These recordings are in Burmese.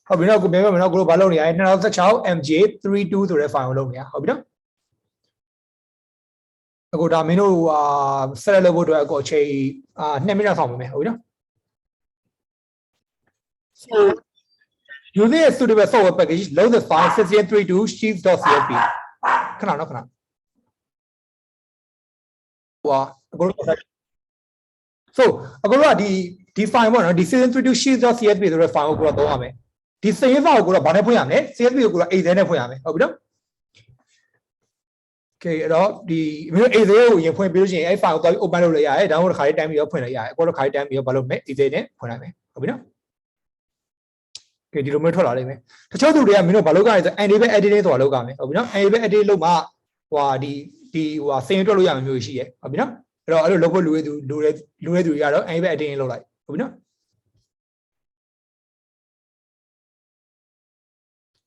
ဟုတ်ပြီနော်ကိုပြန်ပြန်မယ်နော်ကိုတို့ဘာလုပ်နေရလဲ2016 MJ32 ဆိုတဲ့ file ကိုလုပ်နေရဟုတ်ပြီနော်အခုဒါမင်းတို့ဆက်လက်လုပ်ဖို့အတွက်အခုအချိန်2 မိနစ်ဆောင်ပါမယ်ဟုတ်ပြီနော် so using a suitable software package load the file 1632 sheets.csv ခဏနော်ခဏဟိုအခု so အခုကဒီ file ပေါ့နော်ဒီ 1632 sheets.csv ဆိုတဲ့ file ကိုကိုတော့သုံးရမယ်ဒီ save file ကိုတော့ဘာနဲ့ဖွင့်ရမလဲ CSV ကိုကိုတော့ Excel နဲ့ဖွင့်ရမယ်ဟုတ်ပြီနော် okay အဲ့တော့ဒီမျိုး Excel ကိုရင်ဖွင့်ပြီးလို့ရှိရင်အဲ့ file ကိုသွားပြီး open လုပ်လိုက်ရတယ်ဒါမှမဟုတ်တစ်ခါလေးတိုင်းပြီးတော့ဖွင့်လိုက်ရတယ်အခုတော့တစ်ခါလေးတိုင်းပြီးတော့ဘာလုပ်မလဲ Excel နဲ့ဖွင့်လိုက်မယ်ဟုတ်ပြီနော် okay ဒီလိုမျိုးထွက်လာလိမ့်မယ်တချို့သူတွေကမင်းတို့ဘာလုပ်ကြလဲဆို enable editing ဆိုတာလုပ်ကြမယ်ဟုတ်ပြီနော် enable editing လုပ်မှဟိုဒီစင်တွက်လို့ရမယ်မျိုးရှိရဟုတ်ပြီနော်အဲ့တော့အဲ့လိုလုပ်ဖို့လူတွေသူတွေကတော့ enable editing လုပ်လိုက်ဟုတ်ပြီနော်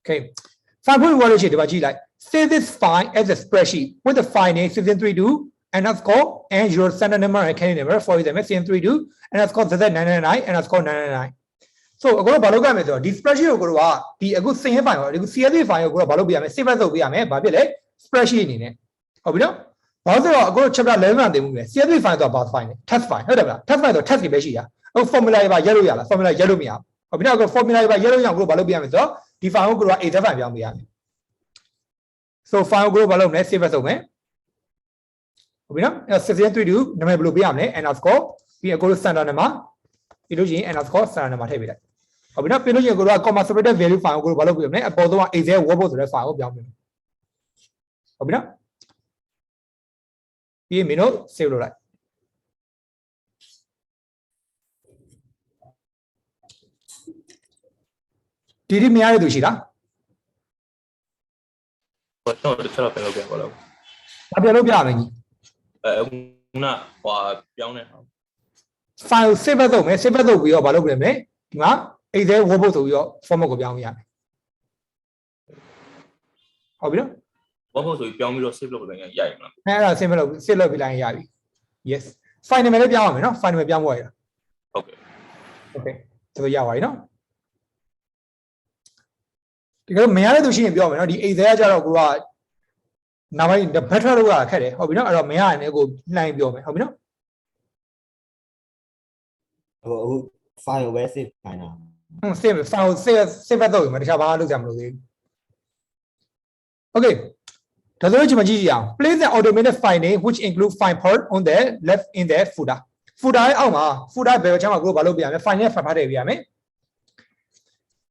okay file ဖွင့်ပြီးလို့ရှိရင်ဒီမှာကြည့်လိုက် save this file as a spreadsheet with the file name 1632 underscore and your standard number and candy number for example 1632 underscore z999 underscore 999 so အခုတော့ဘာလုပ်ကြမလဲဆိုတော့ဒီ spreadsheet ကိုတို့ကဒီအခုစင်ရ file ကိုဒီ CSV file ကိုတို့ကဘာလုပ်ပြရမလဲ save as လုပ်ပြရမယ်ဘာဖြစ်လဲ spreadsheet အနေနဲ့ဟုတ်ပြီနော်ဘာလို့ဆိုတော့အခု chapter 11မှာသင်မှုလေ CSV file ဆိုတာဘာ file လဲ text file ဟုတ်တယ်မလား text file ဆို text တွေပဲရှိတာအခု formula တွေပါရက်လို့ရလား formula ရက်လို့မရဘူးဟုတ်ပြီနော်အခု formula တွေပါရက်လို့ရအောင်ကိုတို့ဘာလုပ်ပြရမလဲဆိုတော့ဒီ file ကိုတို့က Excel file ပြောင်းပေးရမယ် so file ကိုတို့ဘာလုပ်မလဲ save as လုပ်မယ်ဟုတ်ပြီနော်အဲ့ 1632 နာမည်ဘယ်လိုပေးရမလဲ underscore ပြီးအခုတို့ standard မှာပြီးလို့ရှိရင် underscore standard မှာထည့်ပေးလိုက်ဟုတ်ပြီနော်ပြီးလို့ရှိရင်ကိုတို့က comma separated value file ကိုတို့ဘာလုပ်ပြရမလဲအပေါ်ဆုံးက Excel workbook ဆိုတဲ့ file ကိုပြောင်းပေးမယ်ဟုတ်ပြီနော်ပြီးရင်မင်းတို့ save လုပ်လိုက်ဒီမရတဲ့သူရှိလားတော့တစ်ချက်တော့ပြန်လုပ်ပြပါလို့။ဘာပြန်လုပ်ပြရမလဲညီ။ခုနဟိုပြောင်းနေအောင် file save လုပ်မယ် save လုပ်ပြီးတော့ဘာလုပ်ပြရမလဲဒီမှာ Excel workbook ဆိုပြီးတော့ format ကိုပြောင်းပြရမယ်။ဟုတ်ပြီနော် workbook ဆိုပြီးပြောင်းပြီးတော့ save လုပ်လိုက်ရင်ရရမလား။အဲ့ဒါ save လုပ်ပြီးလိုက်ရင်ရပြီ။ yes file name လည်းပြောင်းရမယ်နော် file name ပြောင်းဖို့ရတာ။ဟုတ်ကဲ့ okay ဒါဆိုရပါပြီနော်။ဒီကတော့မရတဲ့သူရှိရင်ပြောမယ်နော်ဒီ Excel ကကြတော့ကိုကနောက်ပိုင်း better လုပ်ရတာခက်တယ်ဟုတ်ပြီနော်အဲ့တော့မရရင်လည်းကိုနှိုင်းပြောမယ်ဟုတ်ပြီနော်ဟို file ပဲ save ခိုင်းတာsave file save တော့ဒီမှာတခြားဘာမှလုပ်ကြမလို့သေးဘူး okay ဒါဆိုရင်ကျွန်မကြည့်ကြအောင် place an automated file name which include file part on the left in the footer ရဲ့အောက်မှာ footer ဘယ်ချမ်းမှာကိုဘာလုပ်ပြရမလဲ file နဲ့ file ထည့်ပြရမယ်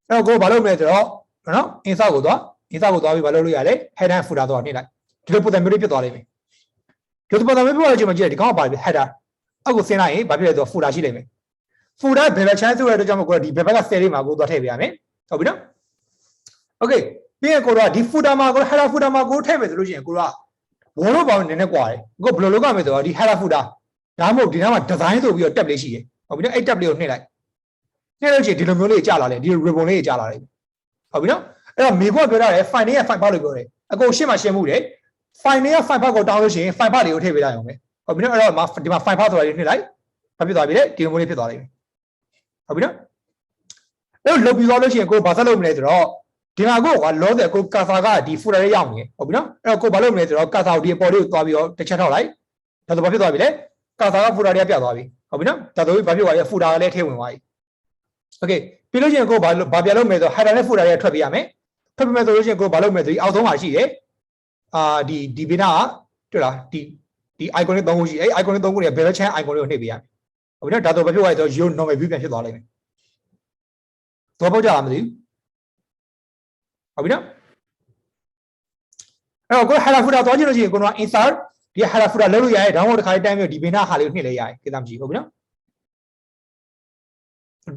အဲ့တော့ကိုဘာလုပ်မလဲဆိုတော့နော် insert ကိုသွားပြီးဘာလုပ်လို့ရလဲ header and footer တော့နှိမ့်လိုက်ဒီလိုပုံစံမျိုးလေးဖြစ်သွားလိမ့်မယ်ဒီလိုပုံစံမျိုးဖြစ်သွားလို့ကျွန်မကြည့်ဒီကောင်ကပါပြီ header အောက်ကိုဆင်းလိုက်ရင်ဘာဖြစ်လဲဆိုတော့ footer ရှိလိမ့်မယ် footer ဘယ်ဘက်ချမ်းဆိုတဲ့အတွက်ကြောင့်မို့ကိုဒီဘယ်ဘက်က cell လေးမှာကိုသွားထည့်ပြရမယ်ဟုတ်ပြီနော် okay ပြီးရင်ကိုတော့ဒီ footer မှာကို header footer မှာကိုထည့်မယ်ဆိုလို့ရှိရင်ကိုကဝေါ်လို့ပေါင်းနည်းနည်းกว่าတယ်ကိုဘယ်လိုလုပ်ရမလဲဆိုတော့ဒီ header footer ဒါမှမဟုတ်ဒီနားမှာ design ဆိုပြီးတော့ tab လေးရှိတယ်ဟုတ်ပြီနော်အဲ့ tab လေးကိုနှိမ့်လိုက်လို့ရှိရင်ဒီလိုမျိုးလေးကြာလာတယ်ဒီ ribbon လေးကြာလာတယ်ဟုတ်ပြီနော်အဲ့တော့မိခွက်ပြောရတယ် file နဲ့ file ဖောက်လို့ပြောတယ်အကုန်ရှင်းမှရှင်းမှုတယ် file နဲ့ file ဖောက်ကိုတောင်းလို့ရှိရင် file ဖောက်လေးကိုထည့်ပေးလိုက်အောင်ပဲဟုတ်ပြီနော်အဲ့တော့ဒီမှာ file ဖောက်ဆိုတာလေးနှိမ့်လိုက်ဘာဖြစ်သွားပြီလဲဒီလိုမျိုးလေးဖြစ်သွားလိမ့်မယ်ဟုတ်ပြီနော်အဲ့တော့လုပ်ပြီးသွားလို့ရှိရင်ကိုဘာဆက်လုပ်မလဲဆိုတော့ဒီမှာကိုလောဆယ်ကို cursor ကဒီ folder လေးရောက်နေတယ်ဟုတ်ပြီနော်အဲ့တော့ကိုဘာလုပ်မလဲဆိုတော့ cursor ကိုဒီအပေါ်လေးကိုသွားပြီးတော့တစ်ချက်ထောက်လိုက်ဒါဆိုဘာဖြစ်သွားပြီလဲ cursor က folder လေးပြတ်သွားပြီဟုတ်ပြီနော်ဒါဆိုဘာဖြစ်သွားလဲ folder ကလည်းထည့်ဝင်သွားပြီ okay ပြီးလို့ရှိရင်ကိုဘာပြန်လုပ်မလဲဆိုတော့ header နဲ့ folder လေးထွက်ပေးရမယ်ထွက်ပေးမယ်ဆိုလို့ရှိရင်ကိုဘာလုပ်မလဲဆိုဒီအောက်ဆုံးမှာရှိတယ်ဒီဘေးနာကတွေ့လားဒီ icon လေး၃ခုရှိအဲ့ icon လေး၃ခုတွေကဘယ်ဘက်ချမ်း icon လေးကိုနှိပ်ပေးရမယ်ဟုတ်ပြီနော်ဒါဆိုဘာဖြစ်သွားလဲဆိုတော့ your normal view ပြန်ဖြစ်သွားလိမ့်မယ်တော့ပေါက်ကြလားမသိဘူးဟုတ်ပြီနော်အဲ့တော့ကို header footer သွားကြည့်လို့ရှိရင်ကိုက insert ဒီ header footer လုပ်လို့ရတယ် download တစ်ခါလေးတိုင်းပြီးဒီဘေးနာဟာလေးကိုနှိပ်လိုက်ရတယ်ကိစ္စမရှိဘူးဟုတ်ပြီနော်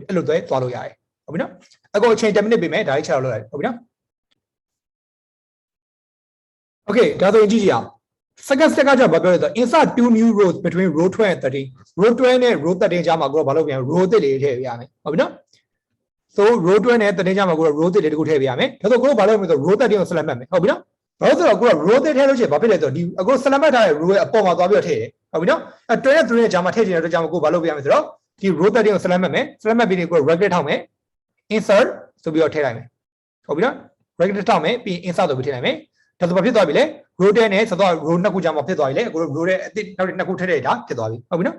အဲ့လိုသွားလို့ရတယ်ဟုတ်ပြီနော်အခုအချိန်10မိနစ်ပေးမယ်ဒါလေးချက်တော့လုပ်လိုက်ဟုတ်ပြီနော် okay ဒါဆိုရင်ကြည့်ကြည့်အောင် second step ကကြောင့်ဘာပြောလဲဆိုတော့ insert two new rows between row 12 and 13 row 12နဲ့ row 13ကြားမှာကိုဘာလုပ်ပြန် row တစ်လေးထည့်ပေးရမယ်ဟုတ်ပြီနော် so row 12နဲ့ 13ကြားမှာကို row တစ်လေးတခုထည့်ပေးရမယ်ဒါဆိုကိုဘာလုပ်မလဲဆိုတော့ row 13ကို select မှတ်မယ်ဟုတ်ပြီနော်ဘာလို့ဆိုတော့ကို row တစ်ထည့်လို့ရှိရင်ဘာဖြစ်လဲဆိုတော့ဒီအခု select မှတ်ထားတဲ့ row ရဲ့အပေါ်မှာသွားပြီးတော့ထည့်တယ်ဟုတ်ပြီနော်အဲ12နဲ့13ကြားမှာထည့်ချင်တဲ့အတွက်ကြောင့်ကိုဘာလုပ်ပြရမလဲဆိုတော့ဒီ row 13ကို select မှတ်မယ် select မှတ်ပြီးရင်ကို right click ထောက်မယ် insert ဆိုပြီးတော့ထည့်လိုက်မယ်ဟုတ်ပြီနော် bracket ထောက်မယ်ပြီး insert ဆိုပြီးထည့်လိုက်မယ်ဒါဆိုဘာဖြစ်သွားပြီလဲ row 10နဲ့ဆိုတော့ row နှစ်ခုကြာမှာဖြစ်သွားပြီလေအခု row ရဲ့အသစ်နောက်နှစ်ခုထည့်တဲ့ဒါဖြစ်သွားပြီဟုတ်ပြီနော်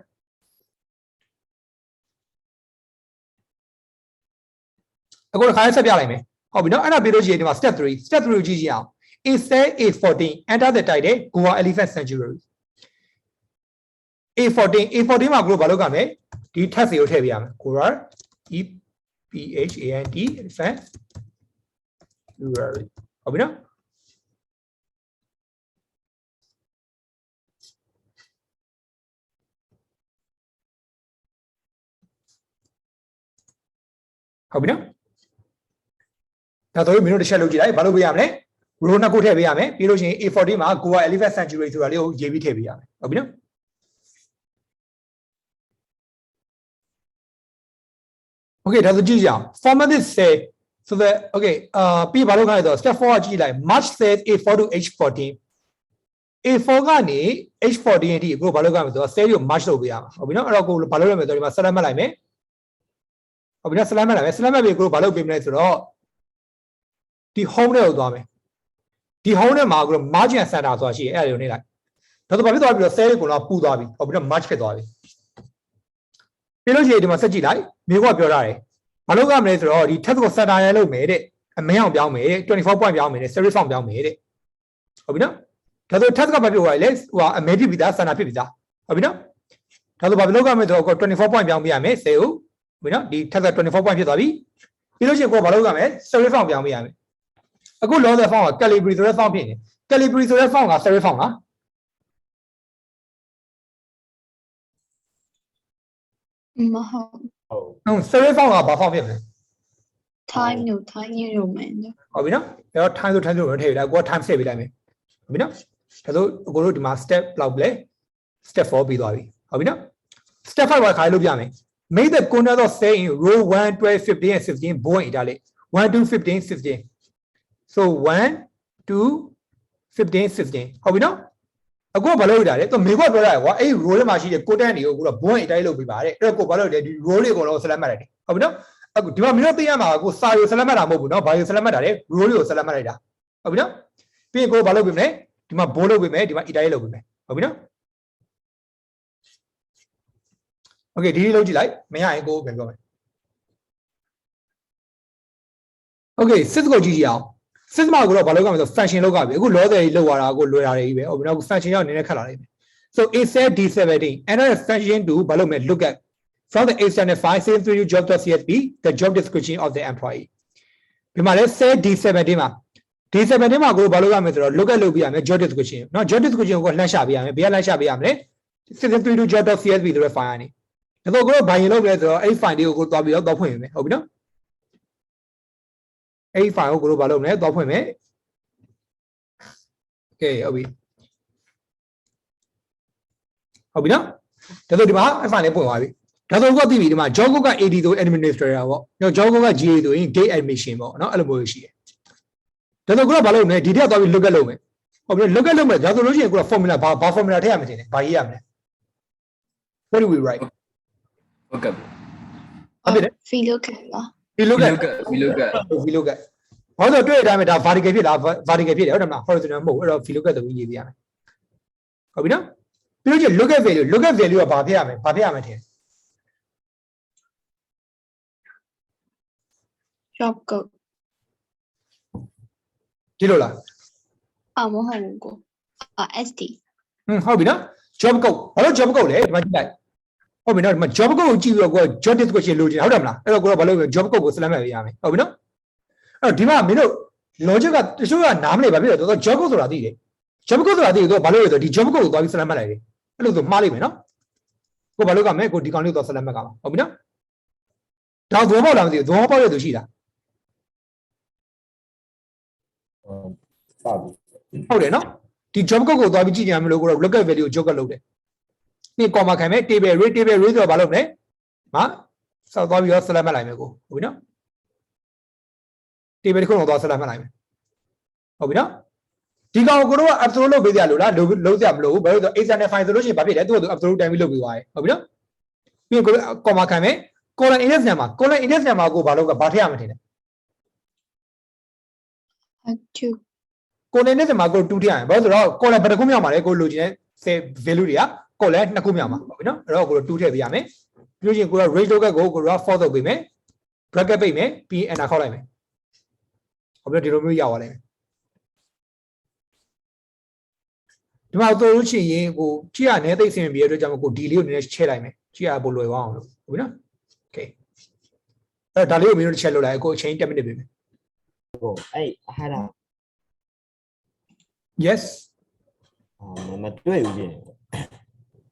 အခုခါလေးဆက်ပြလိုက်မယ်ဟုတ်ပြီနော်အဲ့ဒါပြီးလို့ရှိရင်ဒီမှာ step 3 step 3ကိုကြည့်ကြည့်အောင် a cell a14 enter the title Goa Elephant Sanctuary a14 မှာကိုဘာလုပ်ကြမလဲဒီ text တွေကိုထည့်ပေးရမယ် Goa EPHANT Elephant Sanctuary ဟုတ်ပြီနော်ဟုတ်ပြီနော်ဒါဆိုရင်မင်းတို့တစ်ချက်လုပ်ကြည့်လိုက်ဘာလုပ်ပေးရမလဲ row နှစ်ခုထည့်ပေးရမယ်ပြီးလို့ရှိရင် A14 မှာ Goa Elephant Sanctuary ဆိုတာလေးကိုရေးပြီးထည့်ပေးရမယ်ဟုတ်ပြီနော်โอเคဒါဆိုကြည့်ကြအောင် format this say so that okay ပြီးဘာလုပ်ခိုင်းလဲဆိုတော့ step 4ကကြည့်လိုက် match says A4 to H14 A4 ကနေ H14 အထိကိုဘာလုပ်ခိုင်းမလဲဆိုတော့ cell ကို match လုပ်ပေးရမှာဟုတ်ပြီနော်အဲ့တော့ကိုဘာလုပ်ရမလဲဆိုတော့ဒီမှာ select မှတ်လိုက်မယ်ဟုတ်ပြီနော် select မှတ်လိုက်မယ် select မှတ်ပြီးကိုဘာလုပ်ပေးမလဲဆိုတော့ဒီ home ထဲကိုသွားမယ်ဒီ home ထဲမှာကို margin center ဆိုတာရှိတယ်အဲ့ဒါကိုနေလိုက်ဒါဆိုဘာဖြစ်သွားပြီလဲ cell ကိုတော့ပူသွားပြီဟုတ်ပြီနော် match ဖြစ်သွားပြီပြီးလို့ရှိရင်ဒီမှာဆက်ကြည့်လိုက်မျိုးကပြောထားတယ်ဘာလုပ်ရမလဲဆိုတော့ဒီ text ကို center ရဲလုပ်မယ်တဲ့အမင်းအောင်ပြောင်းမယ်တဲ့24 point ပြောင်းမယ်တဲ့ series form ပြောင်းမယ်တဲ့ဟုတ်ပြီနော်ဒါဆို text ကဘာဖြစ်သွားလဲဟိုအမဲဖြစ်ပြီးသား center ဖြစ်ပြီးသားဟုတ်ပြီနော်ဒါဆိုဘာလုပ်ရမလဲဆိုတော့24 point ပြောင်းပြရမယ်10ဟုတ်ပြီနော်ဒီ text က24 point ဖြစ်သွားပြီပြီးလို့ရှိရင်ကိုဘာလုပ်ရမလဲ series form ပြောင်းပြရမယ်အခု loss form က calibri ဆိုတဲ့ form ဖြစ်နေ calibri ဆိုတဲ့ form က series form လားမဟုတ် ဟုတ် series form ကဘာ form ဖြစ်မလဲ time လို့ time ရုံနဲ့ ဟုတ်ပြီနော်အဲ့တော့ time ဆို time ဆိုထည့်လိုက်ကိုက time ဆက်ပေးလိုက်မယ်ဟုတ်ပြီနော်ဒါဆိုအကိုတို့ဒီမှာ step လောက်လဲ step 4ပြီးသွားပြီဟုတ်ပြီနော် step 5ကခါလေးလုပ်ပြမယ် make the corner of say in row 1 12 15 and 16 bold italic 1 2 15 16 so 1 2 15 16ဟုတ်ပြီနော်အခုကဘာလုပ်ရတာလဲသူမေခွက်ပြောရတယ်ကွာအဲ့ row ထဲမှာရှိတဲ့ content တွေကိုကိုတော့ bold italic လုပ်ပေးပါတယ်အဲ့တော့ကိုဘာလုပ်လဲဒီ row တွေအကုန်လုံး select မှတ်လိုက်တယ်ဟုတ်ပြီနော်အခုဒီမှာမင်းတို့သိရမှာကိုစာရို select မှတ်တာမဟုတ်ဘူးနော်ဘာရို select မှတ်တာလဲ row တွေကို select မှတ်လိုက်တာဟုတ်ပြီနော်ပြီးရင်ကိုဘာလုပ်ပေးမလဲဒီမှာ bold လုပ်ပေးမယ်ဒီမှာ italic လုပ်ပေးမယ်ဟုတ်ပြီနော်โอเคဒီလုပ်ကြည့်လိုက်မရရင်ကိုပြန်ပြောမယ်โอเค sys ကိုကြည့်ကြည့်အောင် sys မှာကိုတော့ဘာလုပ်ရမလဲဆို function လုပ်ကြပြီအခု loss တွေလောက်ရတာကိုလွယ်တာတွေကြီးပဲဟုတ်ပြီနော် function ရောက်နည်းနည်းခက်လာလိမ့်မယ် so a set d17 and a function to ဘာလုပ်မလဲ look at from the external file save to job.csv the job description of the employee ဒီမှာလဲ set d17 မှာ d17 မှာကိုဘာလုပ်ရမလဲဆိုတော့ look at လုပ်ပြရမယ် job description เนาะ job description ကိုလှမ်းရှာပြရမယ်ဘယ်ကလှမ်းရှာပြရမလဲ save to job.csv ဆိုတဲ့ file ကနေဒါတော့ကိုဘာရင်လုပ်လဲဆိုတော့အဲ့ file တွေကိုကိုသွားပြီးတော့ဖွင့်ရမယ်ဟုတ်ပြီနော်အဲ့ file ကိုကိုဘာလုပ်မလဲသွားဖွင့်မယ်โอเคဟုတ်ပြီဟုတ်ပြီနော်ဒါဆိုဒီမှာအဲ့ file လေးပွင့်သွားပြီဒါဆိုကိုသိပြီဒီမှာ job code က AD ဆို administrator ပေါ့နော် job code က GA ဆိုရင် date admission ပေါ့နော်အဲ့လိုမျိုးရှိတယ်ဒါဆိုကိုဘာလုပ်မလဲဒီထက်သွားပြီး look at လုပ်မယ်ဟုတ်ပြီ look at လုပ်မယ်ဒါဆိုလို့ရှိရင်ကို formula ဘာ formula ထည့်ရမယ်ထင်တယ်ဘာရေးရမလဲ what do we write Okay. ဟုတ်ပြီလေ VLOOKUP လား VLOOKUP ဘာလို့တွေ့ရတဲ့အတိုင်းပဲဒါ vertical ဖြစ်လား vertical ဖြစ်တယ်ဟုတ်တယ်မလား horizontal မဟုတ်အဲ့တော့ VLOOKUP ဆိုပြီးရေးပြရမယ်ဟုတ်ပြီနော်ပြီးလို့ကျ lookup value ကဘာဖြစ်ရမလဲထင် job code ဒီလိုလား မဟုတ်ဘူးကိုSD ဟုတ်ပြီနော် job code ဘာလို့ job code လဲဒီမှာကြည့်လိုက်ဟုတ်ပြီနော်ဒီမှာ job code ကိုကြည့်ပြီးတော့ကို job description လိုချင်တာဟုတ်တယ်မလားအဲ့တော့ကိုကဘာလုပ်လဲ job code ကို select မှတ်ပေးရမယ်ဟုတ်ပြီနော်အဲ့တော့ဒီမှာမင်းတို့ logic ကတချို့ကနားမလည်ပါဖြစ်တော့ job code ဆိုတာသိတယ် job code ဆိုတာသိတော့ဘာလို့လဲဆိုတော့ဒီ job code ကိုသွားပြီး select မှတ်လိုက်တယ်အဲ့လိုဆိုမှားလိမ့်မယ်နော်ကိုဘာလုပ်ကမယ်ကိုဒီကောင်လေးကိုသွား select မှတ်ကပါဟုတ်ပြီနော်ဒါသဘောပေါက်လားမသိဘူးသဘောပေါက်ရသူရှိလား စပြီ ဟုတ်တယ်နော်ဒီ job code ကိုသွားပြီးကြည့်ကြရမလို့ကိုတော့ lookup value ကို job code လုပ်တယ်นี่ comma ခိုင်းမယ် table array ဆိုတော့ဘာလုပ်မလဲဟာစောက်သွားပြီးတော့ select မှတ်လိုက်မယ်ကိုဟုတ်ပြီနော် table တစ်ခုလုံးသွား select မှတ်လိုက်မယ်ဟုတ်ပြီနော်ဒီကောင်ကိုတော့ absolute လုပ်ပေးကြလို့လားလုံးစရာမလိုဘူးဘာလို့လဲဆိုတော့ external file ဆိုလို့ရှိရင်ဘာဖြစ်လဲသူ့ကို absolute တိုင်းပြီးလုပ်ပေးသွားတယ်ဟုတ်ပြီနော်ပြီးရင်ကို comma ခိုင်းမယ် colon index ညမှာ colon index ညမှာကိုဘာလုပ်ကဘာထည့်ရမှာထင်တယ် two ကိုယ်နဲ့စမှာကို2ထည့်ရမယ်ဘာလို့ဆိုတော့ကိုယ်လည်းဘယ်တစ်ခုမြောက်မှာလဲကိုလိုချင်တဲ့ value တွေကကိုယ်လည်း2ခုမြောက်မှာဟုတ်ပြီနော်အဲ့တော့ကို2ထည့်ပေးရမယ်ပြီးလို့ရှိရင်ကိုက range local ကိုကိုက for လုပ်ပေးမယ် bracket ပိတ်မယ်ပြီး enter ခေါက်လိုက်မယ်ဟုတ်ပြီဒီလိုမျိုးရောက်သွားလိမ့်မယ်ဒီမှာတို့လို့ရှိရင်ကိုကြည့်ရနေသိစင်ပြီးရတဲ့အတွက်ကြောင့်ကိုဒီလေးကိုနည်းနည်းချဲ့လိုက်မယ်ကြည့်ရပို့လွယ်သွားအောင်လို့ဟုတ်ပြီနော် okay အဲ့ဒါလေးကိုမင်းတို့ချက်လုပ်လိုက်ကိုအချိန်10 minute ပေးမယ် ကိုအဲ့ဟာလာ yes မတွေ့ဘူးရှင်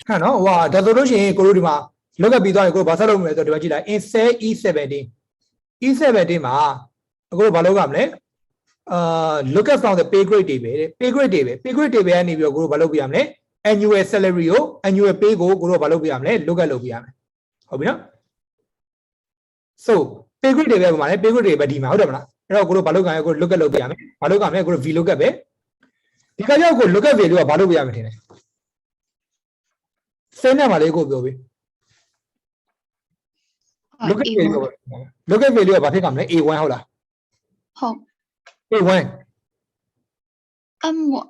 ဟမ်နော်ဟိုဒါဆိုလို့ရှိရင်ကိုတို့ဒီမှာလောက်ကပြီးသွားရင်ကိုဘာဆက်လုပ်မလဲဆိုတော့ဒီမှာကြည့်လိုက် insert e17 e17 မှာအခုတို့ဘာလုပ်ရမလဲlook at from the pay grade တွေပဲpay grade တွေပဲ pay grade တွေပဲကနေပြီးတော့ကိုတို့ဘာလုပ်ပြရမလဲ annual salary ကို annual pay ကိုကိုတို့ဘာလုပ်ပြရမလဲ look at လုပ်ပြရမယ်ဟုတ်ပြီနော် so pay grade တွေပဲပုံမှာလဲ pay grade တွေပဲဒီမှာဟုတ်တယ်မလားအဲ့တော့ကိုတို့ဘာလုပ်ကြရကို look at လုပ်ပြရမယ်ဘာလုပ်ကြမလဲကိုတို့ v look at ပဲဒီကကြောက်ကို look at value ကဘာလုပ်ပြရမလဲထင်တယ်စိတ်နဲ့ပါလေကိုပြောပြီး look at value က look at value ကဘာဖြစ်ကြမလဲ a1 ဟုတ်လား ဟုတ် a1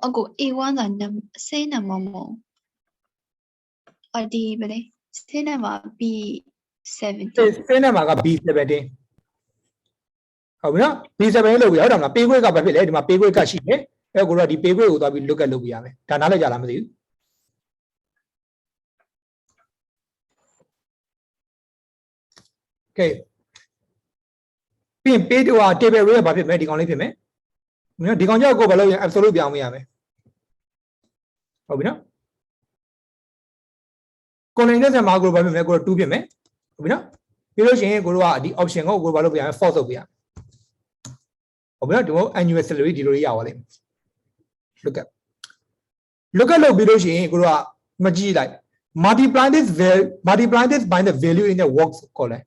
အကို A1 ကစိတ်နံပါတ်မဟုတ်ဒီပဲလေစိတ်နံပါတ် B17 စိတ်နဲ့မှာက b17 ဟုတ်ပြီနော် b7 လို့ပြောဟုတ်တယ်မလား pay grade ကဘာဖြစ်လဲဒီမှာ pay grade ကရှိတယ်အဲ့ကိုတို့ကဒီ pay grade ကိုသွားပြီး look at လုပ်ပြရမယ်ဒါနားလည်ကြလားမသိဘူး okay ပြီးရင် pay တော့ table row ကဘာဖြစ်မလဲဒီကောင်လေးဖြစ်မယ်နော်ဒီကောင်ကြောက်ကိုဘာလို့ရင် absolute ပြောင်းပေးရမယ်ဟုတ်ပြီနော်ကိုနေနဲ့ဆက်မှာကိုဘာဖြစ်မလဲကို2ဖြစ်မယ်ဟုတ်ပြီနော်ပြီးလို့ရှိရင်ကိုတို့ကဒီ option ကိုကိုဘာလို့ပြရမလဲ false လုပ်ပေးရမယ်ဟုတ်ပြီနော်ဒီ annual salary ဒီလိုရပါလိမ့်မယ် look at လုပ်ပြီးလို့ရှိရင်ကိုတို့ကမကြည့်လိုက် multiply this by the value in the works column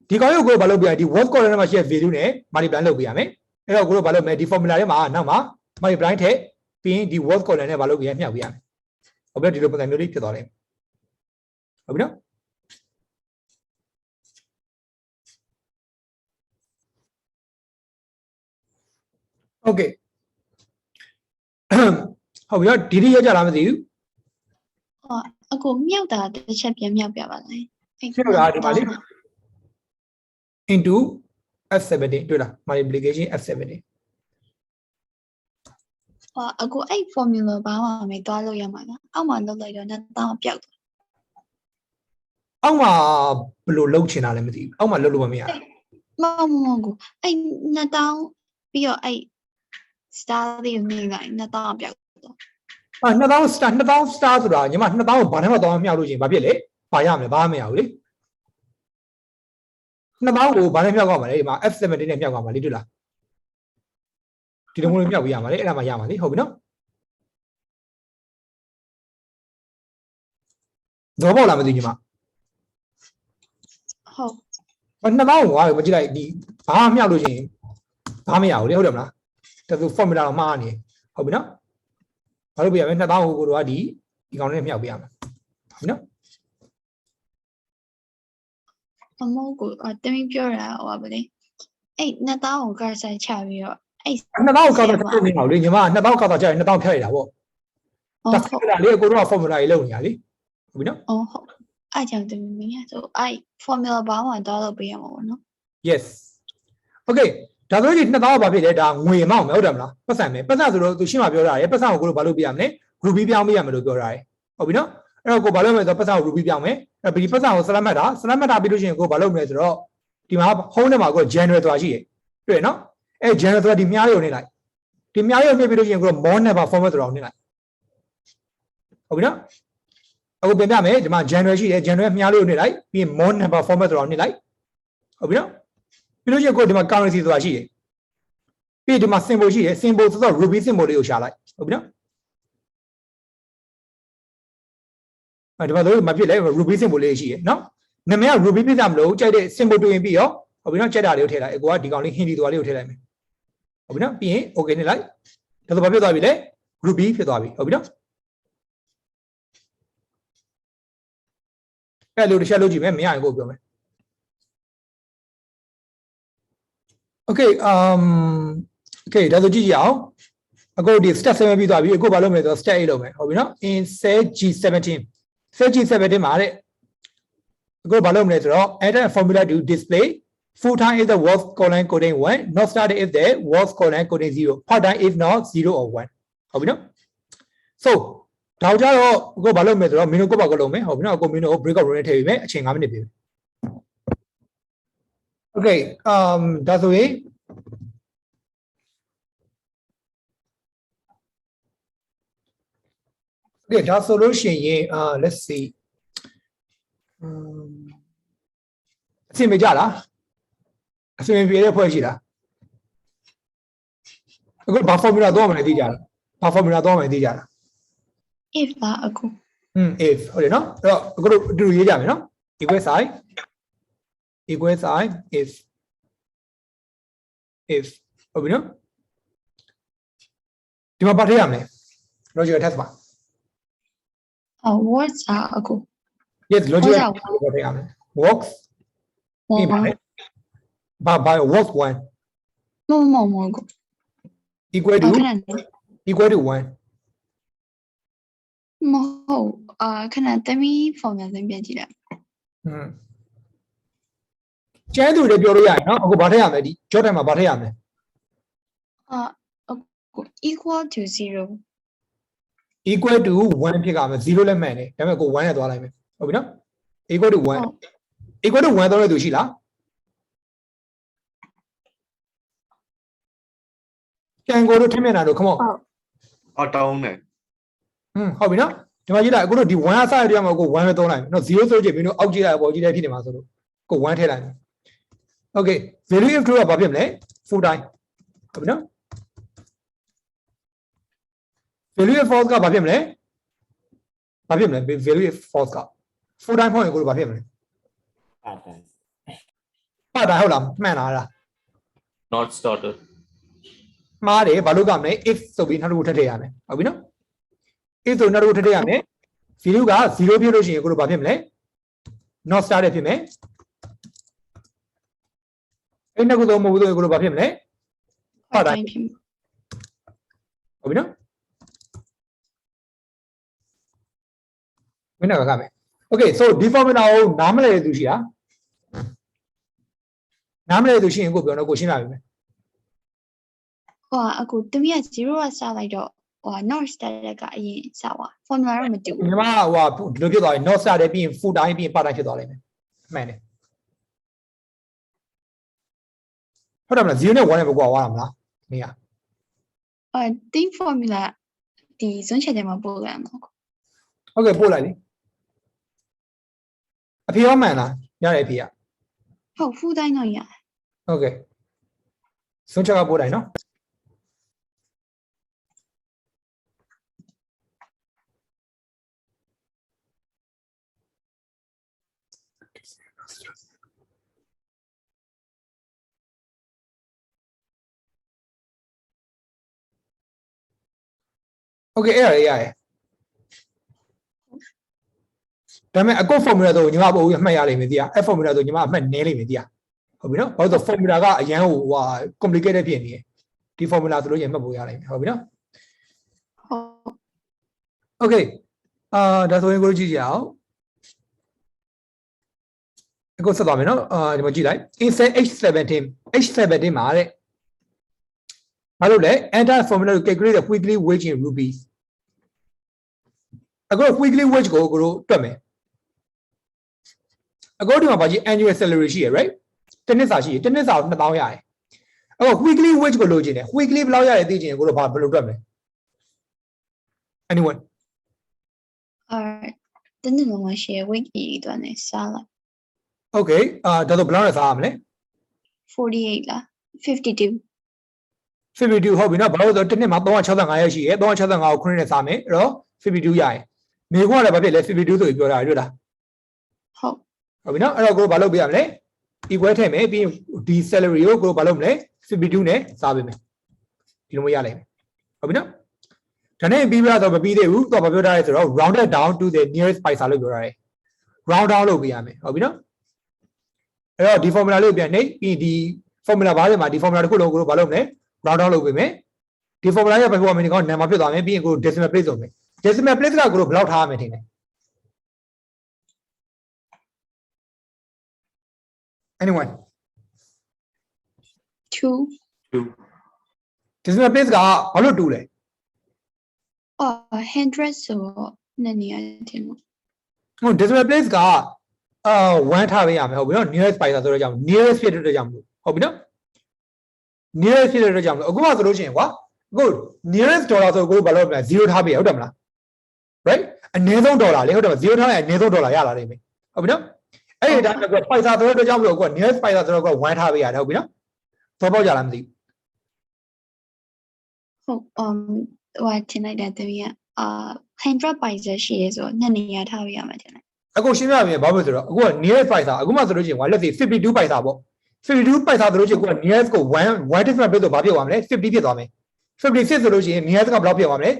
ဒီကောင်ကိုဘာလုပ်ပြရဒီ work column ထဲမှာရှိတဲ့ value နဲ့ multiply လုပ်ပေးရမယ်အဲ့တော့ကိုတို့ဘာလုပ်မလဲဒီ formula ထဲမှာနောက်မှာ multiply ထည့်ပြီးရင်ဒီ work column နဲ့ဘာလုပ်ပြရမြှောက်ပေးရမယ်ဟုတ်ပြီဒီလိုပုံစံမျိုးလေးဖြစ်သွားတယ်ဟုတ်ပြီနော် okay ဟုတ်ပြီနော်ဒီနေ့ရကြလားမသိဘူး အကိုမြောက်တာတစ်ချက်ပြန်မြောက်ပြပါလား မြောက်တာဒီမှာလေ into f17 တွေ့လား multiplication f17 အကိုအဲ့ formula ဘာမှမတွားလို့ရမှာလားအောက်မှာလုပ်လိုက်တော့နှစ်တောင်းပျောက်သွား အောက်မှာဘယ်လိုလုပ်ချင်တာလဲမသိဘူးအောက်မှာလုပ်လို့မရဘူး မကိုအဲ့နှစ်တောင်းပြီးတော့အဲ့ star လေးကိုနေလိုက်နှစ်တောင်းပျောက်သွား 2000 star ဆိုတာညီမ2000ကိုဘာနဲ့မှတော့မမြောက်လို့ချင်းဘာဖြစ်လဲဘာရမလဲဘာမှမရဘူးလေ2000ကိုဘာနဲ့မြောက်ကြမှာလဲဒီမှာ f17 နဲ့မြောက်ကြမှာလေတွေ့လားဒီလိုမျိုးမြောက်ပြရမှာလေအဲ့ဒါမှရမှာလေဟုတ်ပြီနော်တော့ပေါ့လားမသိညီမ ဟုတ် 2000ကိုမကြည့်လိုက်ဒီဘာမှမြောက်လို့ချင်းဘာမရဘူးလေဟုတ်တယ်မလားဒါဆို formula တော့မှားနေဟုတ်ပြီနော်ဘာလို့ပြရမလဲ2000ကိုကိုတို့ကဒီကောင်နဲ့မြောက်ပြရမှာဟုတ်ပြီနော် အမောကိုတမီးပြောတာဟောပါလေအဲ့နှစ်တောင်းကိုကစားချပြီးတော့အဲ့ 2000ကိုကောက်တော့ထုတ်နေအောင်လေညီမ2000ကောက်တော့ကြာရင်2000ဖြတ်ရတာပေါ့ဒါဆိုဒါလေးကိုတို့က formula ကြီးလုပ်နေရလေဟုတ်ပြီနော် ဟုတ်အဲ့ကြောင့်တမီးဆိုအဲ့ formula ဘာမှတော့လုပ်ပေးရမှာပေါ့နော် yes okay ဒါဆိုရင်2000ကဘာဖြစ်လဲဒါငွေမောက်မယ်ဟုတ်တယ်မလားပတ်စံမယ်ပတ်စံဆိုတော့သူရှင်းမှာပြောတာရယ်ပတ်စံကိုကိုတို့ဘာလုပ်ပြရမလဲ ruby ပြောင်းပေးရမယ်လို့ပြောတာရယ်ဟုတ်ပြီနော်အဲ့တော့ကိုဘာလုပ်မလဲဆိုတော့ပတ်စံကို ruby ပြောင်းမယ်အဲ့ဒီပတ်စံကို select မှတ်တာပြီးလို့ရှိရင်ကိုဘာလုပ်မလဲဆိုတော့ဒီမှာ home ထဲမှာကို general သွားရှိရယ်တွေ့နော်အဲ့ general သွားဒီမြားရုံနေလိုက်ဒီမြားရုံနေပြီးလို့ရှိရင်ကို more never format ဆိုတာကိုနေလိုက်ဟုတ်ပြီနော်အခုပြင်ပြမယ်ဒီမှာ general ရှိတယ် general မြားလို့နေလိုက်ပြီးရင် more never format ဆိုတာကိုနေလိုက်ဟုတ်ပြီနော်ပြီးလို့ရှိရင်ကိုဒီမှာ currency ဆိုတာရှိတယ်ပြီးဒီမှာ symbol ရှိတယ် symbol ဆိုတော့ ruby symbol လေးကိုရှာလိုက်ဟုတ်ပြီနော်ဒီမှာတို့မဖြစ်လဲ ruby symbol လေးရှိတယ်နော်နာမည်က ruby ပြကြမလို့ကြိုက်တဲ့ symbol တွေ့ရင်ပြီးရောဟုတ်ပြီနော်ကြိုက်တာလေးကိုထည့်လိုက်အကိုကဒီကောင်လေး hindi သွားလေးကိုထည့်လိုက်မယ်ဟုတ်ပြီနော်ပြီးရင် okay နေလိုက်ဒါဆိုဘာဖြစ်သွားပြီလဲ ruby ဖြစ်သွားပြီဟုတ်ပြီနော်အဲ့လိုတစ်ချက်လုပ်ကြည့်မယ်မရရင်ကိုပြောမယ် okay Okay ဒါဆိုကြည့်ကြအောင်အခုဒီ step 7ပြီးသွားပြီအခုဘာလုပ်မလဲဆိုတော့ step 8လုပ်မယ်ဟုတ်ပြီနော် in cell G17 cell G17 မှာတဲ့အခုဘာလုပ်မလဲဆိုတော့ enter a formula to display full time if the was colon coding 1 not started if the was colon coding 0 part time if not 0 or 1ဟုတ်ပြီနော် so ဒါကြတော့အခုဘာလုပ်မလဲဆိုတော့မင်းတို့ကိုယ့်ဘာကိုလုပ်မယ်ဟုတ်ပြီနော်အခုမင်းတို့ breakout room နဲ့ထည့်ပြီးမယ်အချိန်5မိနစ်ပြီ okay ဒါဆိုရင်Okay, that solution, let's see. အဆင်ပြေကြလားအဆင်ပြေတဲ့ဖွဲ့ရှိလားအခုဘာ formula တော့မလဲသိကြလားဘာ formula တော့မလဲသိကြလား if လားအခု if ဟုတ်တယ်နော်အဲ့တော့အခုတို့အတူတူရေးကြမယ်နော် equal sign if ဟုတ်ပြီနော်ဒီမှာပါထည့်ရမယ် logical test ပါ words လားအခု yes logical test ပါထည့်ရမယ် works ဒီမှာဘာ works 1 မအခု equal to 1မဟုတ်ခဏသမီး formula သင်ပြန်ကြည့်လိုက်ကျန်းသူတွေပြောလို့ရရင်နော်အခုဘာထည့်ရမလဲဒီ job time မှာဘာထည့်ရမလဲ အခု equal to 0 equal to 1ဖြစ်ကြမယ်0လည်းမှန်တယ်ဒါပေမဲ့ကို1နဲ့သွားလိုက်မယ်ဟုတ်ပြီနော် equal to 1 equal to 1တော့လည်းသူရှိလားကျန်ကိုတို့ထည့်မြင်တာတို့ come on တောင်းတယ် ဟုတ်ပြီနော်ဒီမှာကြည့်လိုက်အခုတို့ဒီ1အစရတဲ့မှာကို1ပဲသုံးလိုက်မယ်နော်0ဆိုကြည့်မင်းတို့အောက်ကြည့်လိုက်အပေါ်ကြည့်လိုက်ဖြစ်နေမှာဆိုလို့ကို1ထည့်လိုက်မယ် okay value if true ကဘာဖြစ်မလဲ full time ဟုတ်ပြီနော် value if false ကဘာဖြစ်မလဲ value if false က full time ဟုတ်ရင်ကိုဘာဖြစ်မလဲ part time ပါတာဟုတ်လားမှန်လား not started မှားတယ်ဘာလို့ကမလဲ if ဆိုပြီးနောက်တစ်ခုထည့်ထည့်ရမယ်ဟုတ်ပြီနော် if ဆိုနောက်တစ်ခုထည့်ထည့်ရမယ် value က0ဖြစ်လို့ရှိရင်ကိုဘာဖြစ်မလဲ not started ဖြစ်မယ်အဲ့နောက်ကတော့မဟုတ်ဘူးဆိုရင်ကိုဘာဖြစ်မလဲ part time ဟုတ်ပြီနော်မင်းကကမယ် okay so ဒီ formula ကိုနားမလည်တဲ့သူရှိလားနားမလည်တဲ့သူရှိရင်ကိုပြောတော့ကိုရှင်းလာပြီမယ် အခုသမီးက0ကစလိုက်တော့not started ကအရင်စသွား formula တော့မတူဘူးညီမဟိုဒီလိုဖြစ်သွားရင် not started ပြီးရင် full time ပြီးရင် part time ဖြစ်သွားလိမ့်မယ်မှန်တယ်ဟုတ်တယ်မလား0နဲ့1နဲ့ပဲကွာသွားတာမလားမင်းကthink formula ဒီ zone chat ထဲမှာပို့လိုက်အောင်ဟုတ်ကဲ့ပို့လိုက်လေအဖေရောမှန်လားရတယ်အဖေကဟုတ် full time တော့ရတယ်ဟုတ်ကဲ့စွန့်ချက်ကပို့လိုက်နော်โอเคအဲ့ဒါရရတယ်ဒါပေမဲ့အကော formula ဆိုညီမပို့ပြီးအမှတ်ရလိမ့်မယ်သိရအဲ့ formula ဆိုညီမအမှတ်နည်းလိမ့်မယ်သိရဟုတ်ပြီနော်ဘာလို့ဆို formula ကအရန်ဟို complicated ဖြစ်နေတယ်ဒီ formula ဆိုလို့ရင်မှတ်ဖို့ရလိမ့်မယ်ဟုတ်ပြီနော်โอเคဒါဆိုရင်ကိုကြည့်ကြအောင်အခုဆက်သွားမယ်နော်ဒီမှာကြည့်လိုက် insert h17 မှာတဲ့ဘာလို့လဲ enter formula to calculate the weekly wage in rupees အခု weekly wage ကိုတို့တွက်မယ်အခုဒီမှာဘာကြီး annual salary ရှိရ right တစ်နှစ်စာရှိရတစ်နှစ်စာကို2000ရတယ်အခု weekly wage ကိုလိုချင်တယ် weekly ဘယ်လောက်ရလဲသိချင်ရင်ကိုတို့ဘာလို့တွက်မလဲ anyone တနေ့လုံးမှာ share week အတွက်နဲ့စားလိုက် okay ဒါဆိုဘယ်လောက်နဲ့စားရမလဲ48လား52 52ဟုတ်ပြီနော်ဘာလို့ဆိုတော့တစ်နှစ်မှာ365ရက်ရှိရ365ကို9နဲ့စားမယ်အဲ့တော့52ရရင်နေခွာလည်းဘာဖြစ်လဲ52ဆိုပြီးပြောတာတွေ့လားဟုတ်ပြီနော်အဲ့တော့ကိုဘာလုပ်ပေးရမလဲ equal ထည့်မယ်ပြီးရင်ဒီ salary ကိုကိုဘာလုပ်မလဲ52နဲ့စားပေးမယ်ဒီလိုမျိုးရလိမ့်မယ်ဟုတ်ပြီနော်ဒါနဲ့ပြီးပြတော့မပြီးသေးဘူးတော့ဘာပြောထားလဲဆိုတော့ rounded down to the nearest paisa လို့ပြောထားတယ် round down လုပ်ပေးရမယ်ဟုတ်ပြီနော်အဲ့တော့ဒီ formula လေးကိုပြန်နှိပ်ပြီးဒီ formula ဘားထဲမှာဒီ formula တစ်ခုလုံးကိုဘာလုပ်မလဲ round down လုပ်ပေးမယ်ဒီ formula ရဲ့ before မှာဒီကောင် number ဖြစ်သွားမယ်ပြီးရင်ကို decimal place လုပ်မယ် decimal place ကကိုဘယ်လောက်ထားရမယ်ထင်လဲ anyone 2 decimal place ကဘာလို့တူလဲ 100ဆိုနှစ်နေရာတင်လို့ ဟုတ် decimal place က1ထားပေးရမယ်ဟုတ်ပြီနော် nearest ပိုင်တာဆိုတော့ကြောင့် nearest ဖြစ်တဲ့အတွက်ကြောင့်မလို့ဟုတ်ပြီနော် nearest ဖြစ်တဲ့အတွက်ကြောင့်မလို့အခုမှဆိုလို့ရှိရင်ကွာအခု nearest dollar ဆိုကိုဘာလို့မလဲ0ထားပေးရဟုတ်တယ်မလား right အနည်းဆုံးဒေါ်လာလေဟုတ်တယ်မလား0ထားရင်အနည်းဆုံးဒေါ်လာရလာနိုင်မယ်ဟုတ်ပြီနော်အဲ့ဒီတိုင်းကပိုင်စာဆိုတဲ့အတွက်ကြောင့်မလို့ကို nearest ပိုင်စာဆိုတော့ကို1ထားပေးရတယ်ဟုတ်ပြီနော်သဘောပေါက်ကြလားမသိဘူး ဟုတ်ဟိုတင်လိုက်တဲ့တမီးက100ပိုင်စားရှိရဲဆိုနှစ်နေရာထားပေးရမှာတင်လိုက် အခုရှင်းပြပေးမယ်ဘာလို့ဆိုတော့အခုက nearest ပိုင်စာအခုမှဆိုလို့ရှိရင်ကွာလက်စီ52ပိုင်စာပေါ့52ပိုင်စာဆိုလို့ရှိရင်ကိုက nearest ကို1 decimal place ဆိုဘာဖြစ်သွားမလဲ50ဖြစ်သွားမယ်56ဆိုလို့ရှိရင် nearest ကဘယ်လောက်ဖြစ်သွားမလဲ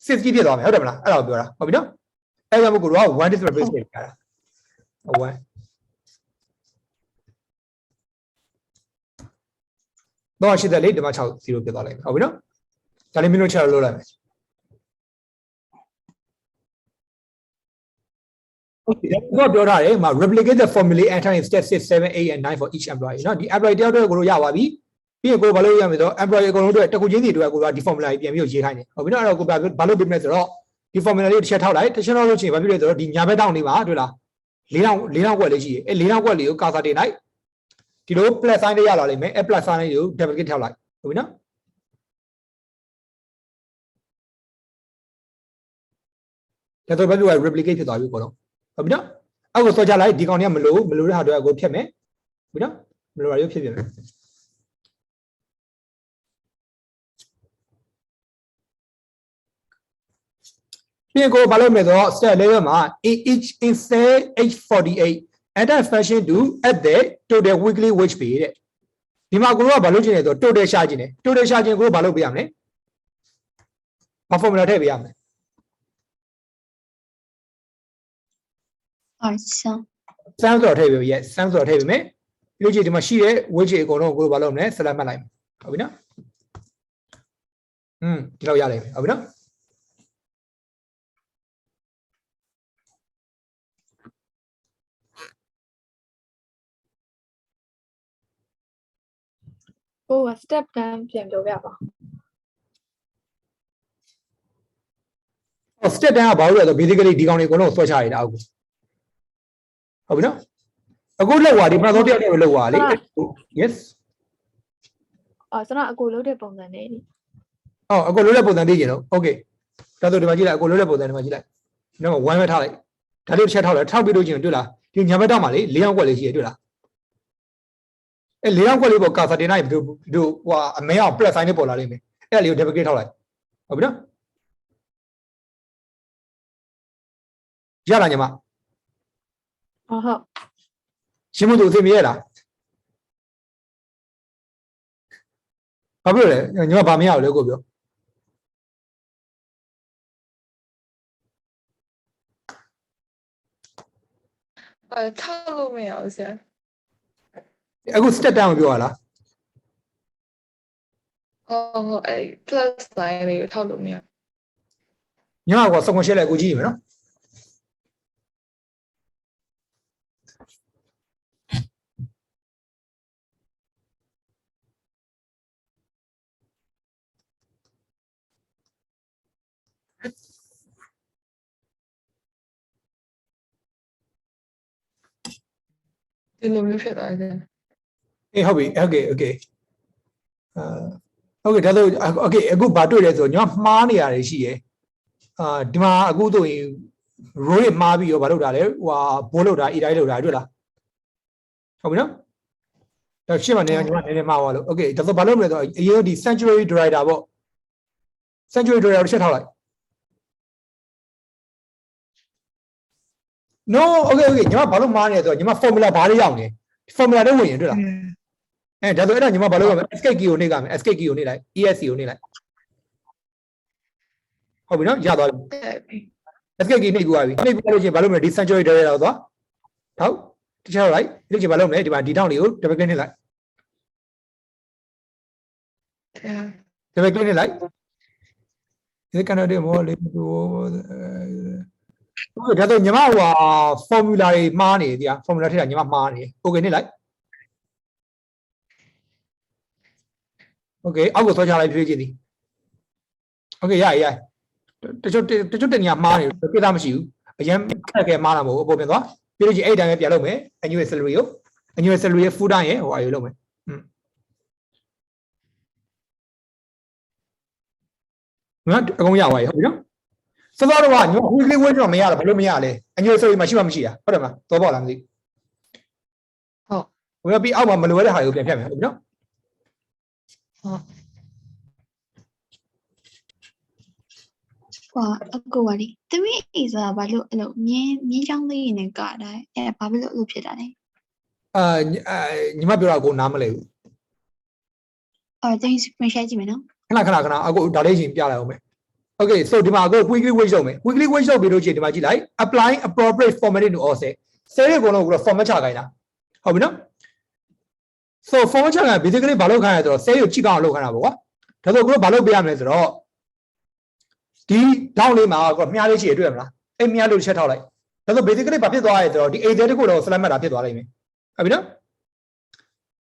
60ဖြစ်သွားမယ်ဟုတ်တယ်မလားအဲ့ဒါကိုပြောတာဟုတ်ပြီနော်အဲ့ဒါမို့ကိုတော့1 decimal place ဖြစ်တာ1တော့ရှိတယ်လေဒီမှာ6 0ဖြစ်သွားလိမ့်မယ်ဟုတ်ပြီနော်ဒါလေးမင်းတို့ချက်လို့လိုက်မယ်Okay, တော့ပြောထားတယ်မှာ replicate the formula enter in step 6 7 8 and 9 for each employee เนาะဒီ employee တယောက်တည်းကိုတို့ရပါပြီပြီးရင်ကိုဘာလို့ရမလဲဆိုတော့ employee အကုန်လုံးတို့တခုချင်းစီတို့ကကိုဒီ formula ကြီးပြန်ပြီးရေးခိုင်းတယ်ဟုတ်ပြီနော်အဲ့တော့ကိုဘာလို့ပြမလဲဆိုတော့ဒီ formula လေးတစ်ချက်ထောက်လိုက်တစ်ချက်ထောက်လို့ရှိရင်ဘာဖြစ်လဲဆိုတော့ဒီညာဘက်တောင်းလေးပါတွေ့လား4000ကွက်လေးရှိတယ်အဲ4000ကွက်လေးကိုကာစာတင်လိုက်ဒီလို plus sign လေးရလာလိမ့်မယ်အဲ plus sign လေးကို double click ထောက်လိုက်ဟုတ်ပြီနော်ဒါဆိုဘာလို့ replicate ဖြစ်သွားပြီကိုတော့ဟုတ်ပြီနော်အဲ့ကိုစောချလိုက်ဒီကောင်တွေကမလို့တဲ့ဟာတွေကိုဖြတ်မယ်ဟုတ်ပြီနော်မလို့ရရဖြတ်ပြမယ်ပြင်ကိုဘာလို့မလဲဆိုတော့ step 11မှာ each insert h48 enter function to add the total weekly wage pay တဲ့ဒီမှာကိုတို့ကဘာလို့ကျင်လဲဆိုတော့ total ရှာကျင်တယ် total ရှာကျင်ကိုတို့ဘာလို့ပေးရမလဲဘာ formula ထည့်ပေးရမလဲ awesome စမ်းဆိုတော့ထည့်ပေးပြီ yes စမ်းဆိုတော့ထည့်ပေးမယ်ပြီးလို့ကြည့်ဒီမှာရှိတဲ့ wage အကုန်လုံးကိုတို့ဘာလို့မလဲ select မှတ်လိုက်မယ်ဟုတ်ပြီနော်ဒီလောက်ရလိမ့်မယ်ဟုတ်ပြီနော်ကိုက step 10ပြန်ပြောပြပါ step 10ကဘာလို့လဲဆိုတော့ basically ဒီကောင်တွေအကုန်လုံးဆွဲချရတာအခုဟုတ်ပြီနော်အခုလောက်ပါဒီပထမဆုံးတစ်ယောက်တည်းပဲလောက်ပါလေ yes ကျွန်တော်အကိုလုံးတဲ့ပုံစံနဲ့ အကိုလုံးတဲ့ပုံစံသိကျင်တော့ okay ဒါဆိုဒီမှာကြည့်လိုက်အကိုလုံးတဲ့ပုံစံဒီမှာကြည့်လိုက်နောက်1ပဲထားလိုက်ဒါလေးတစ်ချက်ထောက်လိုက်ထောက်ပြီးလို့ကျင်တွေ့လားဒီညာဘက်တောက်မှာလေ၄ယောက်ကွက်လေးရှိရတွေ့လားအဲ၄ယောက်ကွက်လေးပေါ်ကာစာတင်လိုက်တို့ဟိုအမဲအောင် plus sign လေးပေါ်လာလိမ့်မယ်အဲ့ဒါလေးကို double click ထောက်လိုက်ဟုတ်ပြီနော်ရလားညီမဟုတ်ရှင်းမသူအသိမရလားဘာဖြစ်လို့လဲညီမဘာမရဘူးလေကိုပြော套路没有先。အခု step down ပြောရလားplus sign လေးကို套路没有。ညီမကစကွန်ရှယ်လိုက်ကိုကြည့်ရမယ်နော်ဒီလိုမျိုးဖြစ်သွားတယ် အေးဟုတ်ပြီ okay okay ဟုတ်ကဲ့ဒါဆို okay အခုဘာတွေ့လဲဆိုတော့ညီမမှားနေရတယ်ရှိရယ်ဒီမှာအခုဆိုရင် row တွေမှားပြီးတော့ဘာလုပ်တာလဲဟိုဘိုးလုပ်တာ AI လုပ်တာတွေ့လားဟုတ်ပြီနော်ဒါရှင်းမနေညီမနည်းနည်းမှားသွားလို့ okay ဒါဆိုဘာလုပ်မလဲဆိုတော့အရင်ဒီ sanctuary driver ပေါ့ sanctuary driver တစ်ချက်ထောက်လိုက် no okay okay ညီမဘာလို့မှားနေလဲဆိုတော့ညီမ formula ဘာလေးရောက်နေ formula တွေဝင်ရင်တွေ့လားဒါဆိုအဲ့ဒါညီမဘာလို့ရမလဲ escape key ကိုနှိပ်ကြမယ် escape key ကိုနှိပ်လိုက် esc ကိုနှိပ်လိုက်ဟုတ်ပြီနော်ရသွားပြီ escape key နှိပ်ပြီးသွားပြီနှိပ်ပြီးလို့ချင်းဘာလို့မလဲဒီ sanctuary driver တော့သွားထောက်တခြားလိုက်ဒီချင်းဘာလို့မလဲဒီမှာဒီတောင်းလေးကို double click နှိပ်လိုက်对啊， double click နေလိုက်ဒီကနေဒီမောလေးဟိုဒါတော့ညီမဟို formula တွေမှားနေတရား formula ထည့်တာညီမမှားနေ okay နေလိုက် okay အောက်ကိုသွားချလိုက်ဖြည်းဖြည်းသည် okay ရတချို့တနေရာမှားနေပြတာမရှိဘူးအရင်ခက်ခဲမှားတာမဟုတ်ဘူးအပေါ်ပြန်သွားပြီးလို့ချင်းအဲ့တိုင်းပဲပြန်လုပ်မယ် annual salary ကို annual salary ရဲ့ full time ရဲ့ဟိုအရေးလုပ်မယ်နော်အကုန်ရပါပြီဟုတ်ပြီနော်စောစောတော့ညီမ weekly wage တော့မရတော့ဘာလို့မရလဲ annual salary မှာရှိမှမရှိတာဟုတ်တယ်မလားတော့ပေါ့လားမသိ ဟုတ် ဟိုပြီးအောက်မှာမလိုရတဲ့ဟာတွေကိုပြန်ဖြတ်မယ်ဟုတ်ပြီနော် ဟုတ် ဟောအကိုကလေတမီးအိစားဘာလို့အဲ့လိုမြင်းချောင်းလေးနဲ့ကတာအဲ့ဘာဖြစ်လို့အဲ့လိုဖြစ်တာလဲ ညီမပြောတာကိုနားမလဲဘူး အော်တင်းစပင်ရှိကြည့်မယ်နော် ခဏအခုဒါလေးချင်းပြလိုက်အောင်မယ် okay so ဒီမှာအခု weekly wage လုပ်မယ် weekly wage လုပ်ပြီးလို့ချင်းဒီမှာကြည့်လိုက် apply appropriate formatting to all set ဆဲရကုန်လုံးကို format ချခိုင်းတာဟုတ်ပြီနော် so format ချခိုင်း basically ဘာလုပ်ခိုင်းရဆိုတော့ဆဲရကြည့်ကောင်းအောင်လုပ်ခိုင်းတာပေါ့ကွာဒါဆိုကိုဘာလုပ်ပေးရမလဲဆိုတော့ဒီဒေါင်းလေးမှာကိုမြားလေးရှိရတွေ့ရမလားအဲ့မြားလို့ချက်ထောက်လိုက်ဒါဆို basically ဘာဖြစ်သွားရဲဆိုတော့ဒီ A တစ်ခုတော့ select မှတ်တာဖြစ်သွားလိမ့်မယ်ဟုတ်ပြီနော်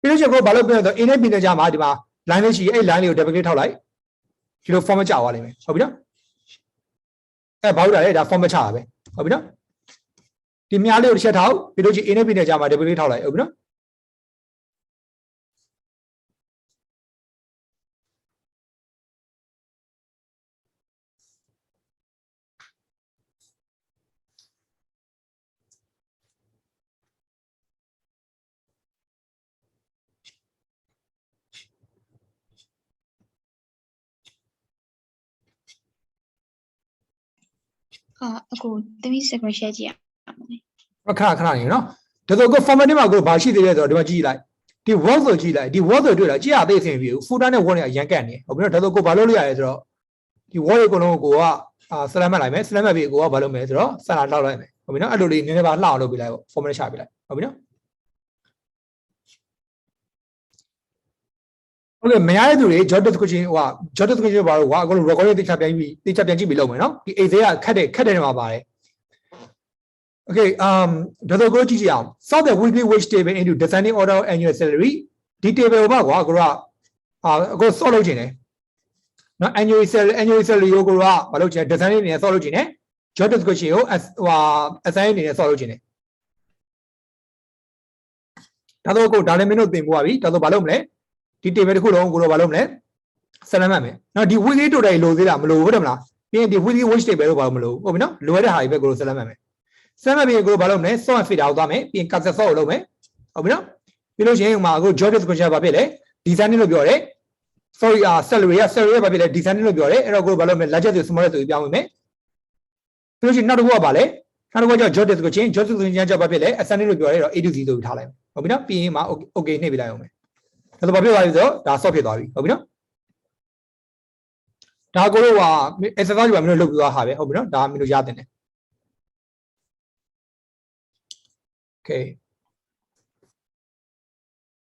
ပြီးလို့ချင်းကိုဘာလုပ်ပေးရဆိုတော့ A နဲ့ B နဲ့ကြားမှာဒီမှာ line လေးရှိအဲ့ line လေးကို double click ထောက်လိုက်ဒီလို format ချသွားလိမ့်မယ်ဟုတ်ပြီနော်အဲ့ဘာလို့လဲဒါ format ချတာပဲဟုတ်ပြီနော်ဒီမြားလေးကိုတစ်ချက်ထောက်ပြီးလို့ချင်း A နဲ့ B နဲ့ကြားမှာ double click ထောက်လိုက်ဟုတ်ပြီနော်ဟာအကိုတမီးစပင်ရှိကြည့်ရမယ် ခဏနေနော်ဒါဆိုကို format မှာကိုဘာရှိသေးလဲဆိုတော့ဒီမှာကြည့်လိုက်ဒီ word ဆိုကြည့်လိုက်ဒီ word ဆိုတွေ့လားကြည့်ရသေးအဆင်ပြေဘူး footer နဲ့ word နဲ့အရန်ကတ်နေဟုတ်ပြီနော်ဒါဆိုကိုဘာလုပ်လို့ရလဲဆိုတော့ဒီ word ကိုလုံးကိုကselect မှတ်လိုက်မယ် select မှတ်ပြီးကိုကဘာလုပ်မလဲဆိုတော့ center လောက်လိုက်မယ်ဟုတ်ပြီနော်အဲ့လိုလေးနည်းနည်းပါလှအောင်လုပ်ပေးလိုက်ပေါ့ format ချပေးလိုက်ဟုတ်ပြီနော်ဟုတ်ကဲ့မရတဲ့သူတွေ job description ဟို job description ဘာလို့ကွာအခု recording တိကျပြန်ကြည့်ပြီးလုပ်မယ်နော်ဒီ A သေးကခက်တဲ့နေမှာပါတယ် okay ဒါတော့ကိုကြည့်ကြအောင် sort the weekly wage table into descending order of annual salary ဒီ table ကိုပါကွာကိုကအခု sort လုပ်ချင်တယ်နော် annual salary ကိုကဘာလုပ်ချင်လဲ descending အနေနဲ့ sort လုပ်ချင်တယ် job description ကိုassign အနေနဲ့ sort လုပ်ချင်တယ်ဒါတော့ကိုဒါလည်းမင်းတို့သင်ပို့ပါပြီဒါဆိုဘာလုပ်မလဲဒီ table တစ်ခုလုံးကိုတော့ဘာလုပ်မလဲ select မှတ်မယ်နော်ဒီ weekly total လိုသေးလားမလိုဘူးဟုတ်တယ်မလားပြီးရင်ဒီ weekly wage table တော့ဘာလို့မလိုဘူးဟုတ်ပြီနော်လိုရတဲ့ဟာတွေပဲကို select မှတ်မယ်ဆက်မှတ်ပြီးကိုဘာလုပ်မလဲ sort and filter ကိုသွားမယ်ပြီးရင် cursor sort ကိုလုပ်မယ်ဟုတ်ပြီနော်ပြီးလို့ရှိရင်ဟိုမှာအခု job description ဘာဖြစ်လဲ designing လို့ပြောတယ် sorry salary ကဘာဖြစ်လဲ designing လို့ပြောတယ်အဲ့တော့ကိုဘာလုပ်မလဲ larger ဆို smaller ဆိုပြောင်းမယ်ပြီးလို့ရှိရင်နောက်တစ်ခုကဘာလဲနောက်တစ်ခုက job description ကဘာဖြစ်လဲ assigning လို့ပြောတယ်အဲ့တော့ A to Z ဆိုပြီးထားလိုက်ဟုတ်ပြီနော်ပြီးရင်မှာ okay နှိပ်ပေးလိုက်အောင်မယ်ဒါဆိုဘာဖြစ်သွားပြီဆိုတော့ဒါ sort ဖြစ်သွားပြီဟုတ်ပြီနော်ဒါကိုတော့exercise ပါမင်းတို့လုပ်ပြီးသွားဟာပဲဟုတ်ပြီနော်ဒါမင်းတို့ရတင်တယ်Okay.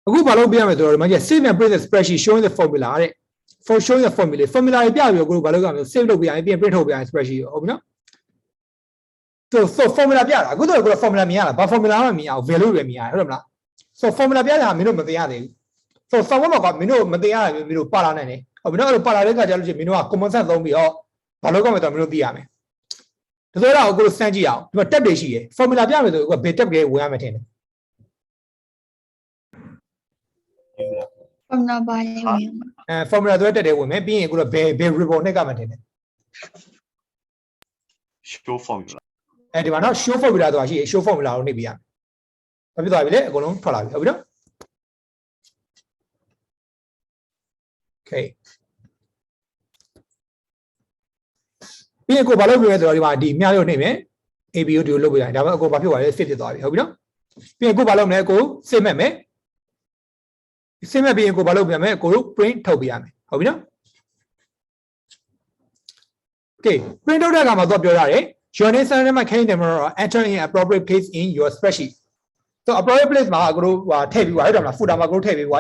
အခုဘာလုပ်ပြရမလဲဆိုတော့ဒီမှာကျ save and print the spreadsheet showing the formula တဲ့ for showing the formula ပြပြီးတော့ကိုဘာလုပ်ရမလဲ save လုပ်ပြရရင်ပြီးရင် print ထုတ်ပြရရင် spreadsheet ဟုတ်ပြီနော် so formula ပြတာအခုတော့ကို formula မြင်ရလားဘာ formula မှမမြင်အောင် value ပဲမြင်ရတယ်ဟုတ်တယ်မလား so formula ပြတာမင်းတို့မသိရသေးဘူး so ဆောင်းမှာကမင်းတို့မသိရတာမင်းတို့ပါလာနိုင်တယ်ဟုတ်ပြီနော်အဲ့လိုပါလာတဲ့အခါကျလို့ရှိရင်မင်းတို့က common sense သုံးပြီးတော့ဘာလုပ်ရမလဲဆိုတော့မင်းတို့သိရမယ်ဒါဆိုတော့ကိုစမ်းကြည့်အောင်ဒီမှာ tab တွေရှိရယ် formula ပြမယ်ဆိုတော့ဘယ် tab တွေဝင်ရမယ်ထင်တယ် formula ဘာလဲဝင် formula ဆိုတဲ့ tab တွေဝင်မယ်ပြီးရင်ကိုတော့ဘယ် ribbon နဲ့ကမှထင်တယ် show formula ဒီမှာနော် show formula ဆိုတာရှိရယ် show formula ကိုနှိပ်ပြရမယ်ဘာဖြစ်သွားပြီလဲအကုန်လုံးထွက်လာပြီဟုတ်ပြီနော် okay ပြီးရင်ကိုဘာလုပ်ပြလဲဆိုတော့ဒီမှာဒီမြားရုပ်နှိပ်မယ် AB ကိုဒီလိုလုပ်ပြရတယ်ဒါပေမဲ့အကိုဘာဖြစ်သွားလဲ fit ဖြစ်သွားပြီဟုတ်ပြီနော်ပြီးရင်ကိုဘာလုပ်မလဲကို save မဲ့မယ် save မဲ့ပြီးရင်ကိုဘာလုပ်ပြရမလဲကိုတို့ print ထုတ်ပြရမယ်ဟုတ်ပြီနော် okay print ထုတ်တဲ့အခါမှာတော့ပြောရတယ် your name and my claim number enter in appropriate place in your spreadsheet so appropriate place မှာကိုတို့ထည့်ပြီးပါဟုတ်တယ်မလား footer မှာကိုတို့ထည့်ပြီးပါ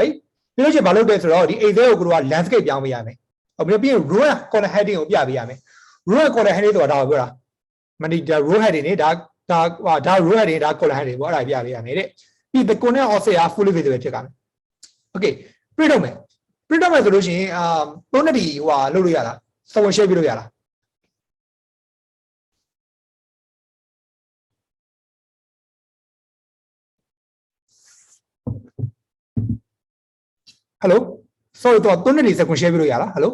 ပြီးလို့ရှိရင်ဘာလုပ်လဲဆိုတော့ဒီ A ကိုကိုက landscape ပြောင်းပေးရမယ်ဟုတ်ပြီးရင် row and column heading ကိုပြပေးရမယ် row and column heading ဆိုတာဒါကိုပြောတာမနီဒါ row heading နေဒါ row heading ဒါ column heading ပေါ့အဲ့ဒါပြပေးရမယ်တဲ့ပြီး the content of say က fully visible ဖြစ်ကြမယ် okay print လုပ်မယ် print လုပ်မယ်ဆိုလို့ရှိရင်သုံးနှစ်ဒီဟိုလုပ်လို့ရလားစောဝင် share ပြလို့ရလား hello sorry တော့သုံးနှစ်ဒီ second share ပြလို့ရလား hello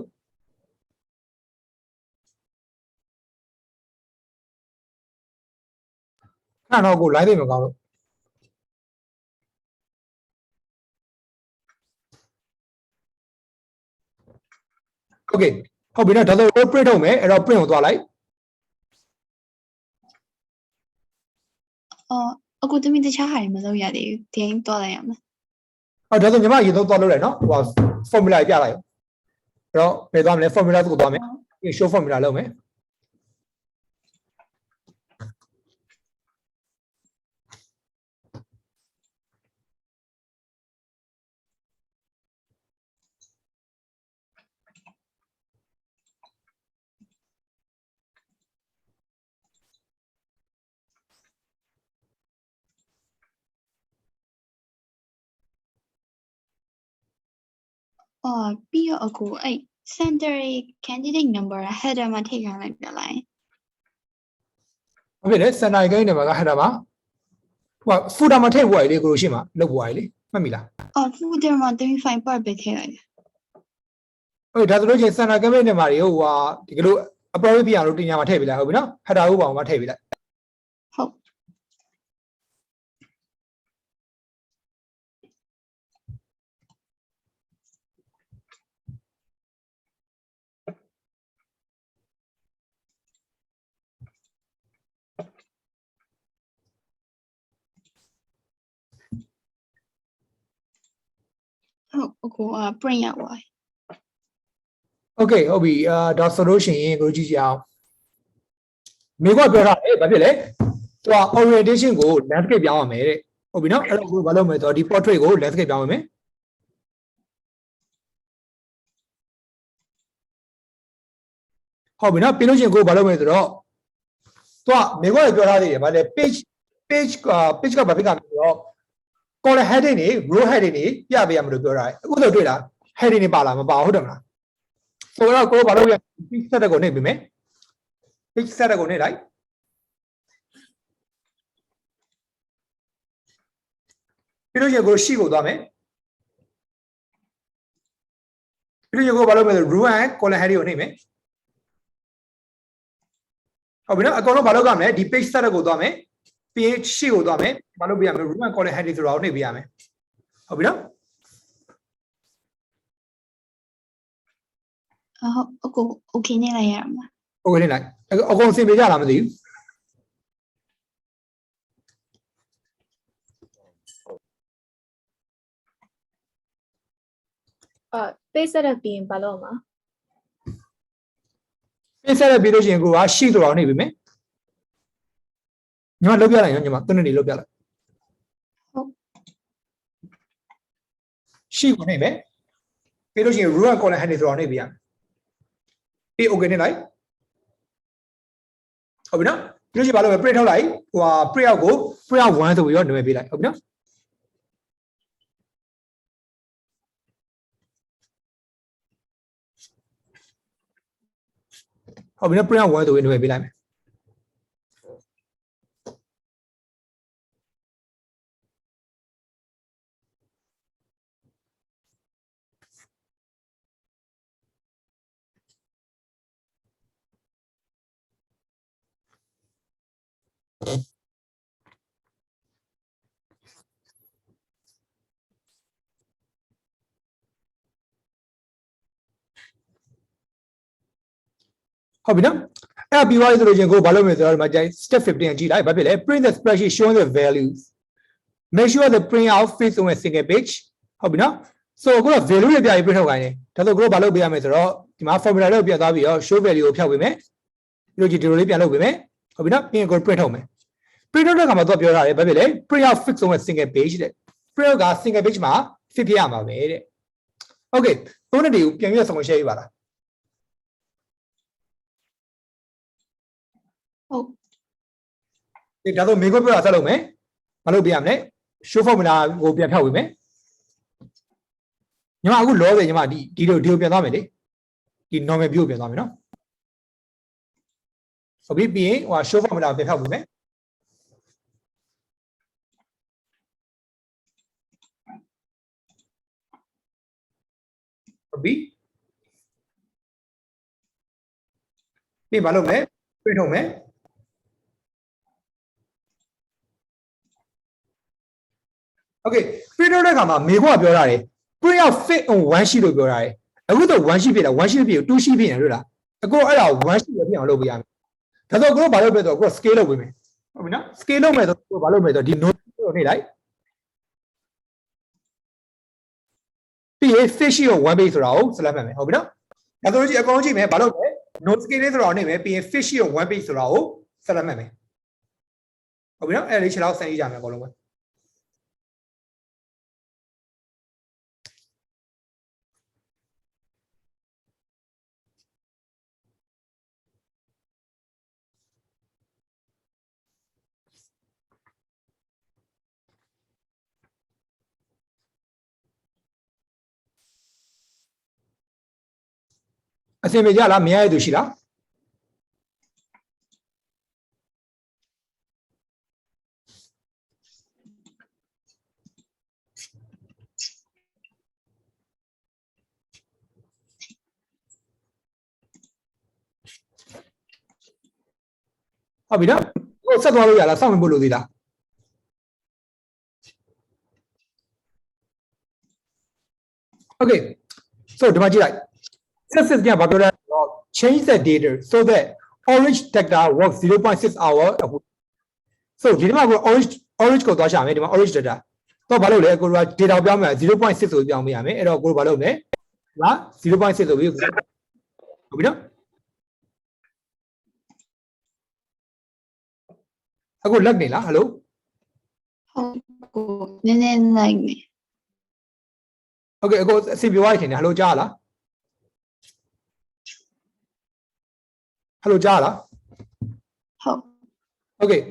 ခဏတော့ကို live မကောင်းလို့ okay ဟုတ်ပြီနော်ဒါဆို print ထုတ်မယ်အဲ့တော့ print ကိုသွားလိုက် အခုတမီးတခြားဟာတွေမလုပ်ရသေးဘူးဒီရင်သွားလိုက်ရမှာ ဟုတ်ဒါဆိုညီမရေတော့သွားလို့လိုက်နော်ဟို formula ပြလိုက်အဲ့တော့ဘယ်သွားမလဲ formula ကိုသွားမယ် show formula လုပ်မယ် ပြီးတော့အခုအဲ့ center candidate number header မှာထည့်ထားလိုက်ပြလိုက် ဟုတ်ပြီလေ center ကိန်းတွေမှာကဟဲ့တာပါဟို footer မှာထည့်ဖို့ရလေကိုလိုရှိမှာလုပ်ဖို့ရလေမှတ်မိလား footer မှာ35 part ပဲထည့်လိုက်တယ် ဟုတ်ဒါဆိုလို့ချင်း center campaign တွေမှာတွေဟိုဒီကလို approach ပြရလို့တင်ညာမှာထည့်ပေးလိုက်ဟုတ်ပြီနော် header ဥပအောင်မှာထည့်ပေးလိုက် ဟုတ် ဟုတ်အခု print ရပါ okay ဟုတ်ပြီဒါဆိုလို့ရှိရင်ကိုကြည့်ကြအောင်မိကပြောတာဘာဖြစ်လဲသူက orientation ကို landscape ပြောင်းရမယ်တဲ့ဟုတ်ပြီနော်အဲ့တော့ကိုဘာလုပ်မလဲဆိုတော့ဒီ portrait ကို landscape ပြောင်းရမယ်ဟုတ်ပြီနော်ပြီးလို့ရှိရင်ကိုဘာလုပ်မလဲဆိုတော့သူကမိကပြောထားသေးတယ်ဗါလဲ page ကဘာဖြစ်ကမလဲဆိုတော့ column heading တွေ row heading တွေပြပေးရမလို့ပြောတာအခုတော့တွေ့လား heading တွေပါလားမပါဟုတ်တယ်မလားဆိုတော့ကိုဘာလုပ်ရ page set ကိုနှိပ်ပေးမယ် page set ကိုနှိပ်လိုက်ပြီးလို့ရှိရင်ကို sheet ကိုသွားမယ်ပြီးလို့ရှိရင်ကိုဘာလုပ်မလဲဆို row and column heading ကိုနှိပ်မယ်ဟုတ်ပြီနော်အကောင်လုံးဘာလုပ်ရမလဲဒီ page set ကိုသွားမယ် page sheet ကိုသွားမယ်ဘာလုပ်ပြရမလဲ row and column heading ဆိုတာကိုနှိပ်ပေးရမယ်ဟုတ်ပြီနော် ဟုတ်အခု okay နေလိုက်ရမှာ okay နှိပ်လိုက်အကောင်အဆင်ပြေကြလားမသိဘူး page setup ပြီးရင်ဘာလုပ်မှာ page set ပြီးလို့ရှိရင်ကိုက sheet ဆိုတာကိုနှိပ်ပေးမယ်ညီမလုပ်ပြလိုက်နော်ညီမသူနဲ့နေလုပ်ပြလိုက် ဟုတ် sheet ကိုနှိပ်မယ်ပြီးလို့ရှိရင် row and column heading ဆိုတာကိုနှိပ်ပေးရမယ်ပြီး okay နှိပ်လိုက်ဟုတ်ပြီနော်ပြီးလို့ရှိရင်ဘာလုပ်မလဲ print ထုတ်လိုက်ဟိုဟာ print out ကို print out 1ဆိုပြီးတော့နာမည်ပေးလိုက်ဟုတ်ပြီနော်ဟုတ်ပြီနော် print out 1ဆိုပြီးနာမည်ပေးလိုက်မယ်ဟုတ်ပြီနော်အဲ့ပြီးသွားပြီဆိုလို့ချင်းကိုဘာလုပ်မလဲဆိုတော့ဒီမှာ step 15 ကြည့်လိုက်ဘာဖြစ်လဲ print the spreadsheet showing the values make sure the print out fits on a single page ဟုတ်ပြီနော် so ကိုက value တွေပြပြီး print ထုတ်ခိုင်းတယ်ဒါဆိုကိုဘာလုပ်ပေးရမလဲဆိုတော့ဒီမှာ formula တွေကိုပြသွားပြီးတော့ show value ကိုဖြောက်ပေးမယ်ပြီးလို့ဒီလိုလေးပြန်လုပ်ပေးမယ်ဟုတ်ပြီနော်ပြီးရင်ကို print ထုတ်မယ် print ထုတ်တဲ့အခါမှာသူကပြောထားတယ်ဘာဖြစ်လဲ print out fix on a single page တဲ့ print out က single page မှာ fit ဖြစ်ရမှာပဲတဲ့ Okay သုံးနှစ်တွေကိုပြန်ပြီးဆောင်ရှယ်ရပါလား ဟုတ် ဒီဒါဆိုမေခွန်းပြောတာဆက်လုပ်မယ်မလုပ်ပြရမလဲ show formula ကိုပြန်ဖြောက်ပေးမယ်ညီမအခုလောပဲညီမဒီလိုပြန်သွားမယ်လေဒီ normal view ကိုပြန်သွားမယ်နော်ဟုတ်ပြီပြီးရင်ဟို show formula ကိုပြန်ဖြောက်ပေးမယ်ဟုတ်ပြီပြီးဘာလုပ်မလဲပြထုတ်မယ်Okay ပြထုတ်တဲ့အခါမှာမေခွန်းကပြောရတယ် print out fit on 1 sheet လို့ပြောရတယ်အခုတော့1 sheet ဖြစ်တာ1 sheet ဖြစ်2 sheet ဖြစ်နေလို့လားအခုအဲ့ဒါ1 sheet ပဲဖြစ်အောင်လုပ်ပေးရမယ်ဒါဆိုကိုဘာလုပ်ပေးတော့ကို scale လုပ်ပေးမယ်ဟုတ်ပြီနော် scale လုပ်မယ်ဆိုကိုဘာလုပ်မယ်ဆိုဒီ note ကိုနှိပ်လိုက်ပြီးရင် fit sheet ကို1 page ဆိုတာကို select မှတ်မယ်ဟုတ်ပြီနော်ဒါဆိုကြည့်အကောင်ကြည့်မယ်ဘာလုပ်လဲ note scale လေးဆိုတာကိုနှိပ်မယ်ပြီးရင် fit sheet ကို1 page ဆိုတာကို select မှတ်မယ်ဟုတ်ပြီနော်အဲ့ဒါလေးချက်တော့စမ်းကြည့်ကြမယ်အကုန်လုံးပဲအစင်ပြေကြလားမရရသူရှိလားဟုတ်ပြီနော်ဟိုဆက်သွားလို့ရလားစောင့်မပို့လို့သေးလားโอเค so ဒီမှာကြည့်လိုက်System ကဘာပြောလဲ change the data so that orange data works 0.6 hour so ဒီမှာကို orange ကိုသွားရှာမယ်ဒီမှာ orange data တော့ဘာလုပ်လဲကိုက data ပြောင်းမယ် 0.6 ဆိုပြောင်းပေးရမယ်အဲ့တော့ကိုဘာလုပ်လဲဟာ 0.6 ဆိုပြီးဟုတ်ပြီနော်အခုလက်နေလား hello ဟုတ်ကိုနည်းနည်းလိုက်မယ် okay အခုအစီပြောရရင် hello ကြားလား hello ကြားလား ဟုတ် okay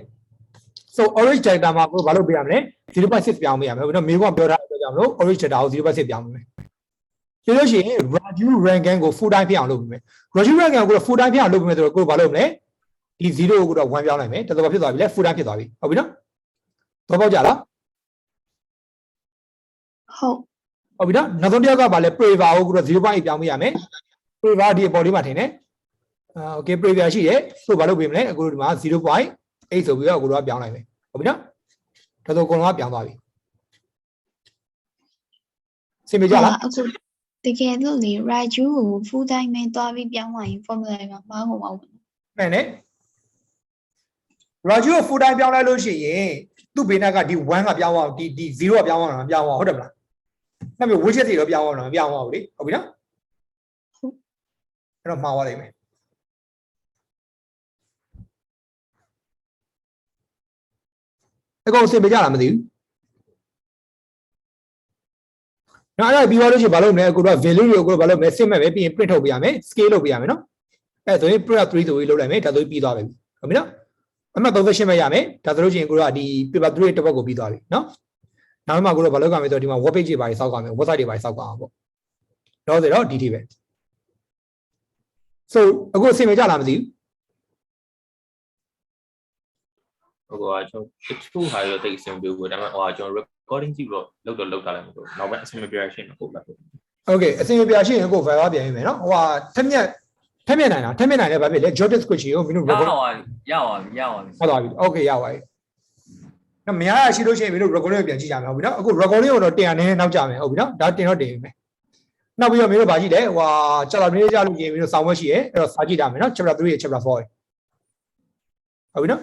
so orange data မှာကိုဘာလုပ်ပေးရမလဲ 0.6 ပြောင်းပေးရမယ်ဟုတ်နော်မေကပြောထားတဲ့အတွက်ကြောင့်မလို့ orange data ကို 0.6 ပြောင်းပေးမယ်ပြီးလို့ရှိရင် raju ranking ကို full time ဖြစ်အောင်လုပ်ပေးမယ် raju ranking ကို full time ဖြစ်အောင်လုပ်ပေးမယ်ဆိုတော့ကိုဘာလုပ်မလဲဒီ0ကိုတော့1ပြောင်းလိုက်မယ်တော်တော်ဖြစ်သွားပြီလေ full time ဖြစ်သွားပြီဟုတ်ပြီနော်တော့ပေါက်ကြလား ဟုတ် ဟုတ်ပြီနော်နောက်ဆုံးတစ်ယောက်ကဘာလဲ prevar ကိုကတော့ 0.8 ပြောင်းပေးရမယ် prevar ဒီအပေါ်လေးမှာထင်တယ်okay prevar ရှိတယ်ဆိုဘာလုပ်ပေးမလဲအခုဒီမှာ 0.8 ဆိုပြီးတော့အခုတော့ပြောင်းလိုက်မယ်ဟုတ်ပြီနော်ဒါဆိုအကုန်လုံးကပြောင်းသွားပြီစင်ပြကြလား အခုတကယ်လို့လေ Raju ကို full time နဲ့တွားပြီးပြောင်းသွားရင် formula ကမဟုတ်ပါဘူး မှန်တယ် Raju ကို full time ပြောင်းလိုက်လို့ရှိရင်သူ့ဘေးနားကဒီ1ကပြောင်းသွားဒီ0ကပြောင်းသွားတာမပြောင်းသွားဟုတ်တယ်မလားအဲ့မျိုး widget တွေတော့ပြောင်းသွားတာမပြောင်းသွားဘူးလေဟုတ်ပြီနော်အဲ့တော့မှားသွားလိမ့်မယ်အကောင်စင်ပြကြလားမသိဘူးနော်အဲ့ဒါပြီးသွားလို့ရှိရင်ဘာလုပ်မလဲကိုတော့ value တွေကိုဘာလုပ်မလဲ set မဲ့ပဲပြီးရင် print ထုတ်ပေးရမယ် scale လုပ်ပေးရမယ်နော်အဲ့ဆိုရင် print 3ဆိုပြီးလုပ်လိုက်မယ်ဒါဆိုပြီးသွားပြီဟုတ်ပြီနော်အမှတ်38ပဲရမယ်ဒါဆိုလို့ရှိရင်ကိုတော့ဒီ paper 3ရဲ့တစ်ပတ်ကိုပြီးသွားပြီနော်နောက်မှကိုတော့ဘာလုပ်ကြမလဲဆိုတော့ဒီမှာ web page တွေပါစောက်ကြမယ် website တွေပါစောက်ကြအောင်ပေါ့တော့ဆိုတော့ဒီထိပဲ so အခုအစင်ပြကြလားမသိဘူး ဟိုကကျွန်တော်တချို့ဟာတော့တိတ်အဆင်ပြေဘူးဒါပေမဲ့ဟိုကကျွန်တော် recording ကြည့်တော့လောက်တော့လောက်တာလည်းမဟုတ်ဘူးနောက်ပိုင်းအဆင်မပြေရရှင်းတော့ဟုတ်လား okay အစင်ပြရှိရင်ကို viral ပြန်ပြီမယ်နော်ဟိုဟာထက်မြက်နိုင်လားထက်မြက်နိုင်လဲဘာဖြစ်လဲ job description ကိုမင်းတို့ record ရပါပြီဟုတ်သွားပြီ okay ရပါပြီနော်မရရရှိလို့ရှိရင်မင်းတို့ recording ကိုပြန်ကြည့်ကြမယ်ဟုတ်ပြီနော်အခု recording ကိုတော့တင်ရနေနောက်ကြမယ်ဟုတ်ပြီနော်ဒါတင်တော့တင်ပြီမယ်နောက်ပြီးတော့မင်းတို့ဗာကြည့်တယ်ဟိုဟာ chapter 3ကြလို့ရှိရင်မင်းတို့စာဝတ်ရှိရဲအဲ့တော့စာကြည့်တာမယ်နော် chapter 3ရဲ့ chapter 4ရဲ့ဟုတ်ပြီနော်